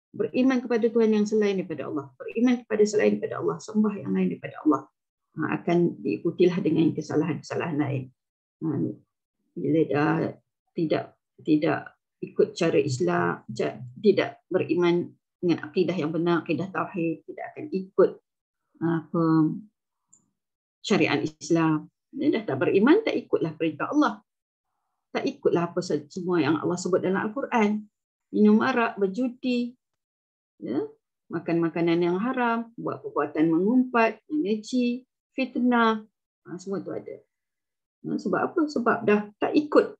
beriman kepada Tuhan yang selain daripada Allah, beriman kepada selain daripada Allah, sembah yang lain daripada Allah, akan diikutilah dengan kesalahan-kesalahan lain. Bila dah tidak ikut cara Islam, tidak beriman dengan akidah yang benar, akidah tauhid, tidak akan ikut syariat Islam. Dia dah tak beriman, tak ikutlah perintah Allah, tak ikutlah apa saja semua yang Allah sebut dalam Al-Quran. Minum arak, berjudi, makan makanan yang haram, buat perbuatan mengumpat, mengeji, fitnah, semua itu ada. Sebab apa? Sebab dah tak ikut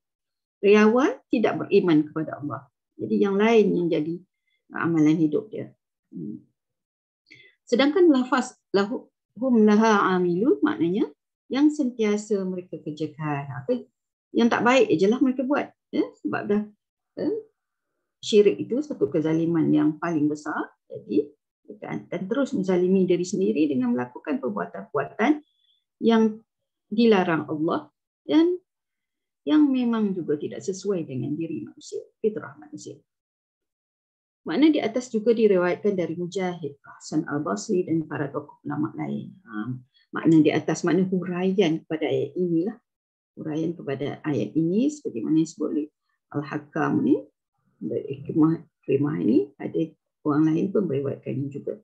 riawan, tidak beriman kepada Allah. Jadi yang lain yang jadi amalan hidup dia. Sedangkan lafaz hum laha amilun maknanya yang sentiasa mereka kerjakan. Yang tak baik je lah mereka buat. Sebab dah syirik itu satu kezaliman yang paling besar. Jadi dan terus menzalimi diri sendiri dengan melakukan perbuatan-perbuatan yang dilarang Allah dan yang memang juga tidak sesuai dengan diri manusia, fitrah manusia. Makna di atas juga diriwayatkan dari Mujahid, Hasan Al-Basri dan para tokoh ulama lain. Makna di atas makna huraian kepada ayat inilah. Huraian kepada ayat ini sebagaimana disebut oleh Al-Hakam ni, dari Ikrimah ini, ada orang lain pun meriwayatkannya juga.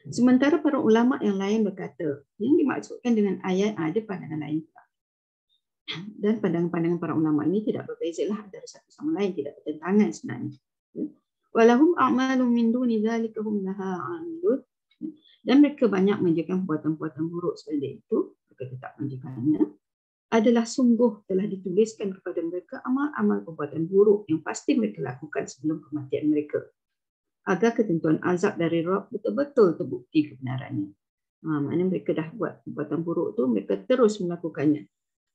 Sementara para ulama yang lain berkata, yang dimaksudkan dengan ayat ada pandangan lain. Dan pandangan-pandangan para ulama ini tidak berbezalah antara satu sama lain, tidak bertentangan sebenarnya. Walahum a'malun min duni dzalika hum laha 'amilun. dan mereka banyak mengerjakan perbuatan-perbuatan buruk seperti itu, mereka tetap mengerjakannya, adalah sungguh telah dituliskan kepada mereka amal-amal perbuatan buruk yang pasti mereka lakukan sebelum kematian mereka, agar ketentuan azab dari Rabb betul-betul terbukti kebenarannya. Maknanya mereka dah buat perbuatan buruk tu, mereka terus melakukannya.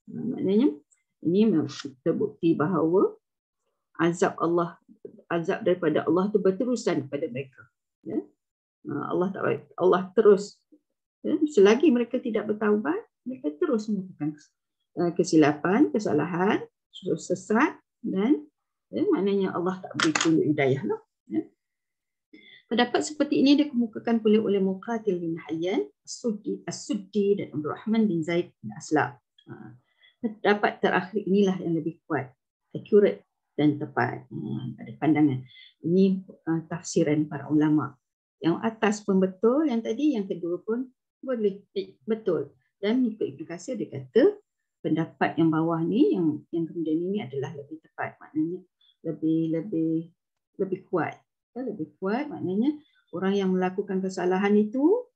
Maknanya ini terbukti bahawa azab daripada Allah tu berterusan kepada mereka. Ya? Allah terus, ya? Selagi mereka tidak bertaubat, mereka terus melakukan kesilapan, kesalahan, sesat, dan ya, maknanya Allah tak beri tunjuk hidayah lah. Ya? Pendapat seperti ini dikemukakan pula oleh Muqatil bin Hayyan, As-Suddi dan Abdul Rahman bin Zaid bin Aslam. Pendapat terakhir inilah yang lebih kuat, accurate dan tepat pada pandangan. Ini tafsiran para ulama. Yang atas pun betul, yang tadi, yang kedua pun boleh betul. Dan ikut implikasi dia kata pendapat yang bawah ni, yang kemudian ini adalah lebih tepat, maknanya lebih kuat. Lebih kuat maknanya orang yang melakukan kesalahan itu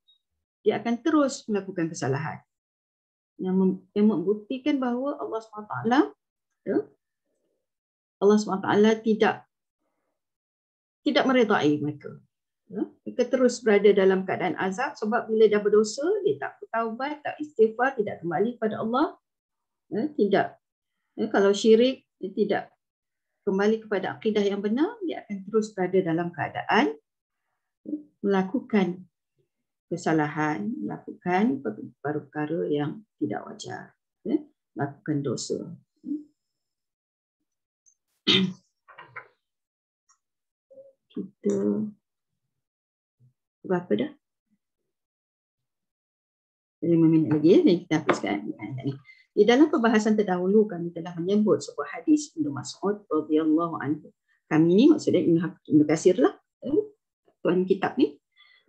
dia akan terus melakukan kesalahan yang membuktikan bahawa Allah SWT tidak meredai mereka. Mereka terus berada dalam keadaan azab sebab bila dah berdosa dia tak bertaubat, tak istighfar, tidak kembali kepada Allah, kalau syirik dia tidak kembali kepada akidah yang benar, dia akan terus berada dalam keadaan melakukan kesalahan, melakukan perkara-perkara yang tidak wajar, melakukan dosa. Kita berapa dah? 5 minit lagi dan kita habiskan ayat ini. Di dalam perbahasan terdahulu kami telah menyebut sebuah hadis Ibnu Mas'ud radhiyallahu anhu. Kami ni maksudnya Ibnu Katsir lah, tuan kitab ni.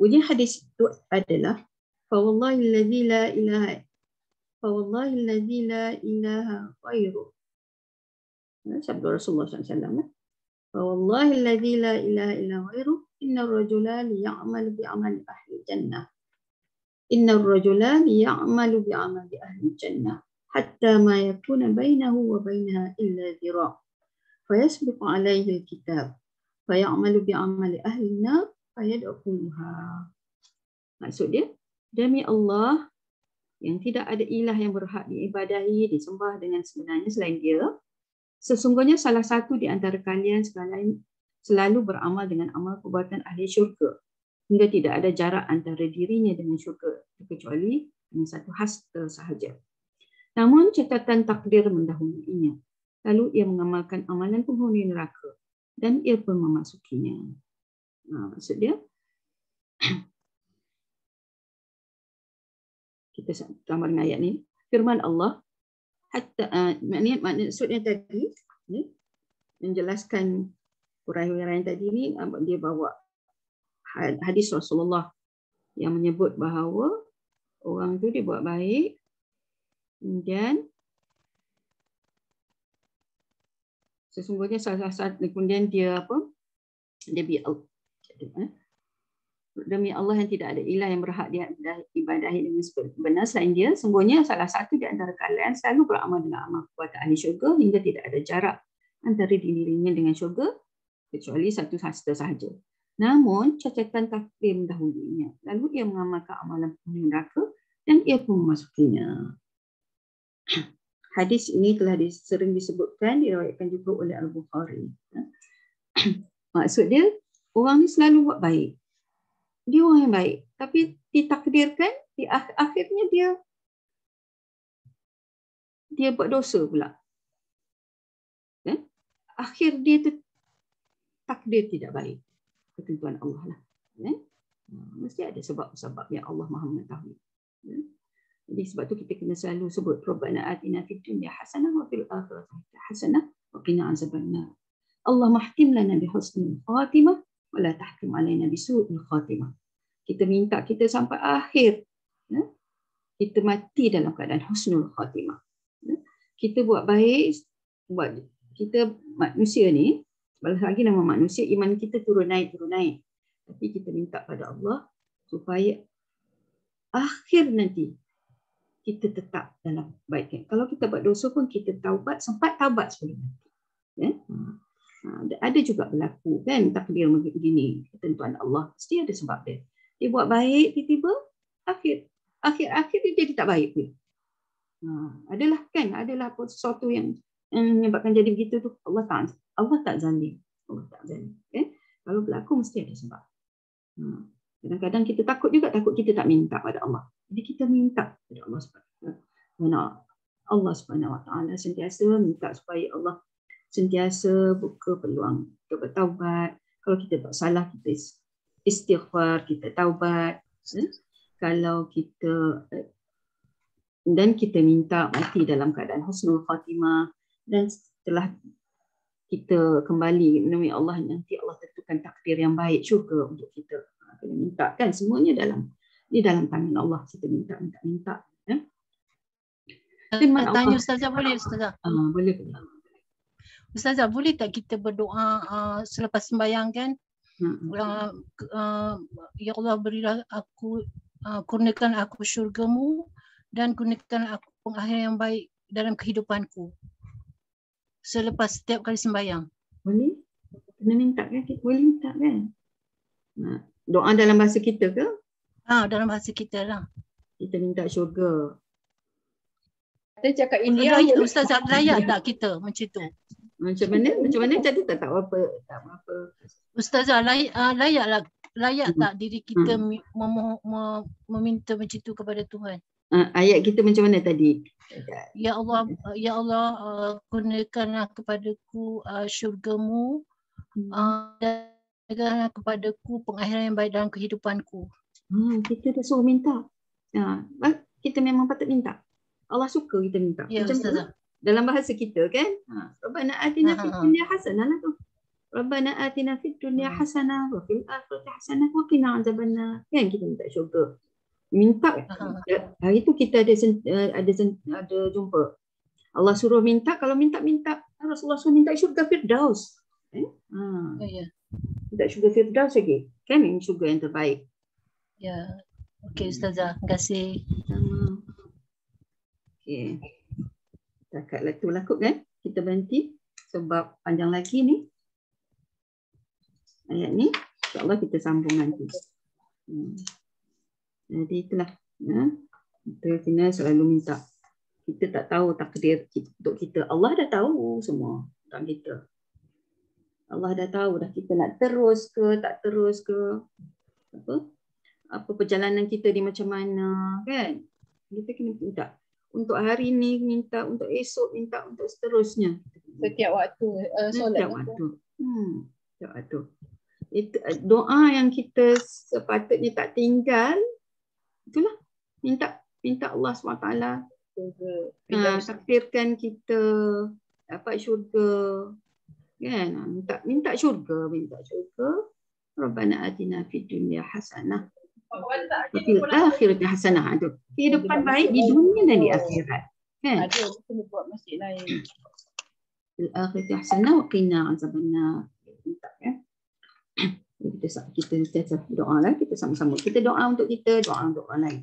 Bunyi hadis itu adalah fawallahi allazi la ilaha ghairuh. Sabda Rasulullah SAW. Fawallahi allazi la ilaha illa ghairuh innar rajula liya'mal bi'amali ahli jannah. Innar rajula liya'malu bi'amali ahli jannah. حتى ما يكون بينه وبينها إلا ذراع فيسبق عليه الكتاب فيعمل بعمل أهل النار فيدخلها. Maksud dia, demi Allah yang tidak ada ilah yang berhak diibadahi, disembah dengan sebenarnya selain dia, sesungguhnya salah satu di antara kalian selalu beramal dengan amal perbuatan ahli syurga hingga tidak ada jarak antara dirinya dengan syurga kecuali hanya satu hasta sahaja. Namun catatan takdir mendahuluinya. Lalu ia mengamalkan amalan penghuni neraka dan ia pun memasukinya. Maksud dia, kita tambah dengan ayat ni. Firman Allah, maksudnya tadi, menjelaskan huraian tadi ni, dia bawa hadis Rasulullah yang menyebut bahawa orang tu dia buat baik, kemudian sesungguhnya salah satu, kemudian dia demi Allah yang tidak ada ilah yang berhak diibadahi dengan benar selain dia, sesungguhnya salah satu di antara kalian selalu beramal dengan amal perbuatan ahli syurga hingga tidak ada jarak antara dirinya dengan syurga kecuali satu hasta sahaja. Namun catatan takdir mendahulunya, lalu ia mengamalkan amalan penghuni neraka dan ia pun memasukinya. Hadis ini telah sering disebutkan, diriwayatkan juga oleh Al-Bukhari. Maksud dia, orang ni selalu buat baik. Dia orang yang baik. Tapi ditakdirkan, di akhirnya dia buat dosa pula. Akhir dia tu takdir tidak baik. Ketentuan Allah lah. Mesti ada sebab-sebab yang Allah Maha mengetahui. Jadi sebab tu kita kena selalu sebut Rabbana atina fid dunya hasanah wa fil akhirati hasanah wa qina azabannar. Allah mahtim lana bi husnil khatimah wa la tahkim alaina bi su'il khatimah. Kita minta kita sampai akhir, kita mati dalam keadaan husnul khatimah. Kita buat baik, kita manusia ni, balas lagi nama manusia, iman kita turun naik. Tapi kita minta pada Allah supaya akhir nanti kita tetap dalam kebaikan. Kalau kita buat dosa pun kita taubat, sempat taubat sebelum mati. Ya? Ada juga berlaku kan takdir begini, ketentuan Allah mesti ada sebab dia. Dia buat baik, tiba-tiba akhir dia jadi tak baik pun. Adalah sesuatu yang menyebabkan jadi begitu tu. Allah tak zalim. Okay? Kalau berlaku mesti ada sebab. Kadang-kadang kita takut kita tak minta pada Allah. Jadi kita minta pada Allah Subhanahu Wa Taala sentiasa minta supaya Allah sentiasa buka peluang kita bertaubat. Kalau kita buat salah, kita istighfar, kita taubat. Kalau kita dan kita minta mati dalam keadaan husnul khatimah, dan setelah kita kembali menemui Allah, nanti Allah tentukan takdir yang baik syurga untuk kita. Kena minta kan, semuanya di dalam tangan Allah. Kita minta. Tanya Ustazah, boleh Ustazah? Boleh. Ustazah, boleh tak kita berdoa selepas sembahyang kan? Ya Allah, berilah aku, kurniakan aku syurgamu dan kurniakan aku pengakhir yang baik dalam kehidupanku. Selepas setiap kali sembahyang. Boleh? Kena minta kan? Kita boleh minta kan? Doa dalam bahasa kita ke? Dalam bahasa kita lah. Kita minta syurga. Kita cakap India. Ustazah, layak tak kita macam tu? Macam mana jadi tak tahu apa. Ustazah, layak tak diri kita meminta macam tu kepada Tuhan? Ayat kita macam mana tadi? Ya Allah, kurniakanlah kepadaku syurgamu dan berikanlah kepadaku pengakhiran yang baik dalam kehidupanku. Kita dah suruh minta. Kita memang patut minta. Allah suka kita minta. Ya, macam Ustazah. Dalam bahasa kita kan, Rabbana atina fid dunya hasanah lah tu. Rabbana atina fid dunya hasanah wa fil akhirati hasanah wa qina azabannar. Kan kita minta syurga. Minta. Hari tu kita ada jumpa. Allah suruh minta, kalau minta Rasulullah suruh minta syurga Firdaus. Ya. Minta syurga Firdaus lagi. Kan ini syurga yang terbaik. Ya. Okey Ustazah, terima kasih. Sama. Okey. Takatlah tu lah kot kan. Kita berhenti sebab panjang lagi ni. Ayat ni insya-Allah kita sambung nanti. Jadi itulah. Kita kena selalu minta. Kita tak tahu takdir untuk kita. Allah dah tahu semua tentang kita. Allah dah tahu dah kita nak terus ke tak terus ke. Apa perjalanan kita di macam mana kan. Kita kena minta. Untuk hari ni minta, untuk esok minta, untuk seterusnya. Setiap waktu solat. Setiap waktu. Itu doa yang kita sepatutnya tak tinggal. Itulah minta Allah SWT takdirkan kita dapat syurga. Kan? Minta syurga. Rabbana atina fid dunya hasanah. Fil akhirati hasanah. Kehidupan baik di dunia dan di akhirat. Kan? Ada kita buat masjid lain. Fil akhirati hasanah wa qina azabannar. Minta kan? Kita doa lah, kita sama-sama. Kita doa untuk kita, doa untuk orang lain.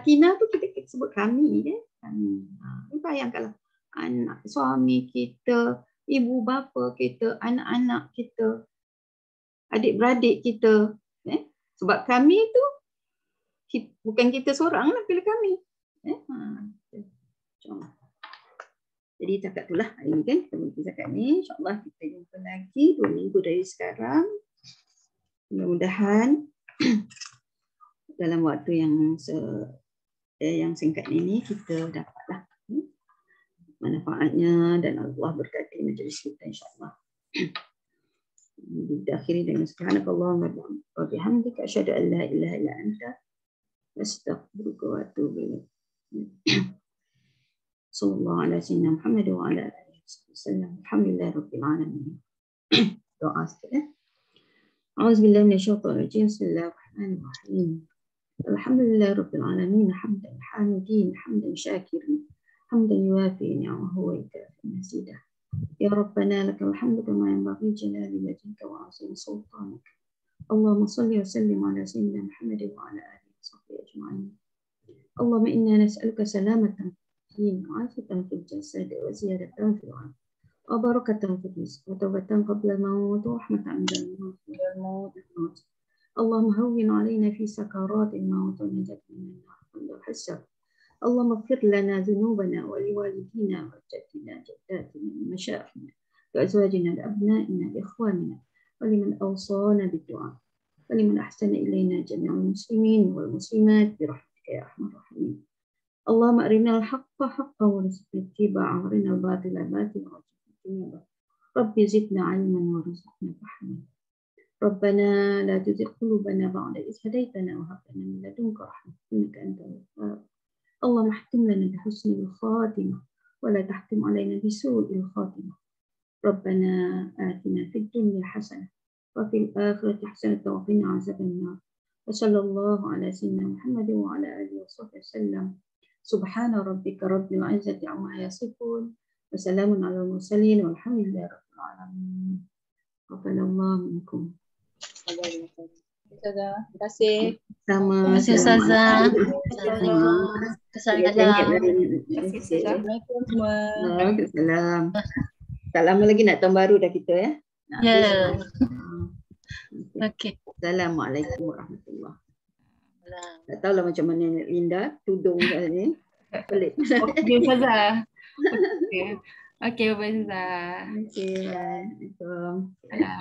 Tina tu kita sebut kami kan? Kami. Bayangkanlah anak, suami kita, ibu bapa kita, anak-anak kita, adik-beradik kita. Sebab kami tu bukan kita seorang lah, bila kami. Jadi cakap itulah hari ni kan. Kita berhenti cakap ni. InsyaAllah kita jumpa lagi 2 minggu dari sekarang. Mudah-mudahan dalam waktu yang singkat ini kita dapatlah manfaatnya dan Allah berkati majlis kita insyaAllah. Diakhiri dengan subhanakallahumma wa bihamdika asyhadu an la ilaha illa anta astaghfiruka wa atubu ilaik. Sallallahu ala sayyidina Muhammad wa ala alihi wasallam. Alhamdulillahirabbil alamin. Doa sikit. A'udzubillahi minasyaitonir rajim. Bismillahirrahmanirrahim. Alhamdulillahirabbil alamin hamdan hamidin hamdan syakirin hamdan yuwafi ni'amahu wa yukafi mazidah. Ya Rabbana lakal hamdu kama yanbaghi jalali wajhika wa 'azimi sultanik. Allahumma shalli wa sallim ala sayyidina Muhammad wa ala alihi wa sahbihi ajma'in. اللهم إنا نسألك سلامة في الدين وعافية في الجسد وزيادة في العمر وبركة في الرزق وتوبة قبل الموت ورحمة عند الموت. اللهم هون علينا في سكرات الموت ونجاة من النار عند الحساب. اللهم اغفر لنا ذنوبنا ولوالدينا وجدنا جداتنا ومشايخنا وأزواجنا لأبنائنا لإخواننا ولمن أوصانا بالدعاء ولمن أحسن إلينا جميع المسلمين والمسلمات برحمتك يا أرحم الراحمين. اللهم أرنا الحق حقا وارزقنا اتباعه وأرنا الباطل باطلا وارزقنا اجتنابه. ربي زدنا علما وارزقنا فهما. ربنا لا تزغ قلوبنا بعد إذ هديتنا وهب لنا من لدنك رحمة إنك أنت الوهاب. اللهم احكم لنا بحسن الخاتمة ولا تحكم علينا بسوء الخاتمة. ربنا آتنا في الدنيا حسنة وفي الآخرة حسنة وقنا عذاب النار. وصلى الله على سيدنا محمد وعلى آله وصحبه وسلم. سبحان ربك رب العزة عما يصفون وسلام على المرسلين والحمد لله رب العالمين. تقبل الله منكم. Terima kasih. Sama. Terima kasih Ustazah. Assalamualaikum semua. Waalaikumsalam. Tak lama lagi nak tahun baru dah kita ya. Ya. Okey. Assalamualaikum warahmatullahi wabarakatuh. Tak tahulah macam mana Linda tudung kat ni. Pelik. Okey Ustazah. Okey. Okey, bye Ustazah. Okey. Assalamualaikum. Salam.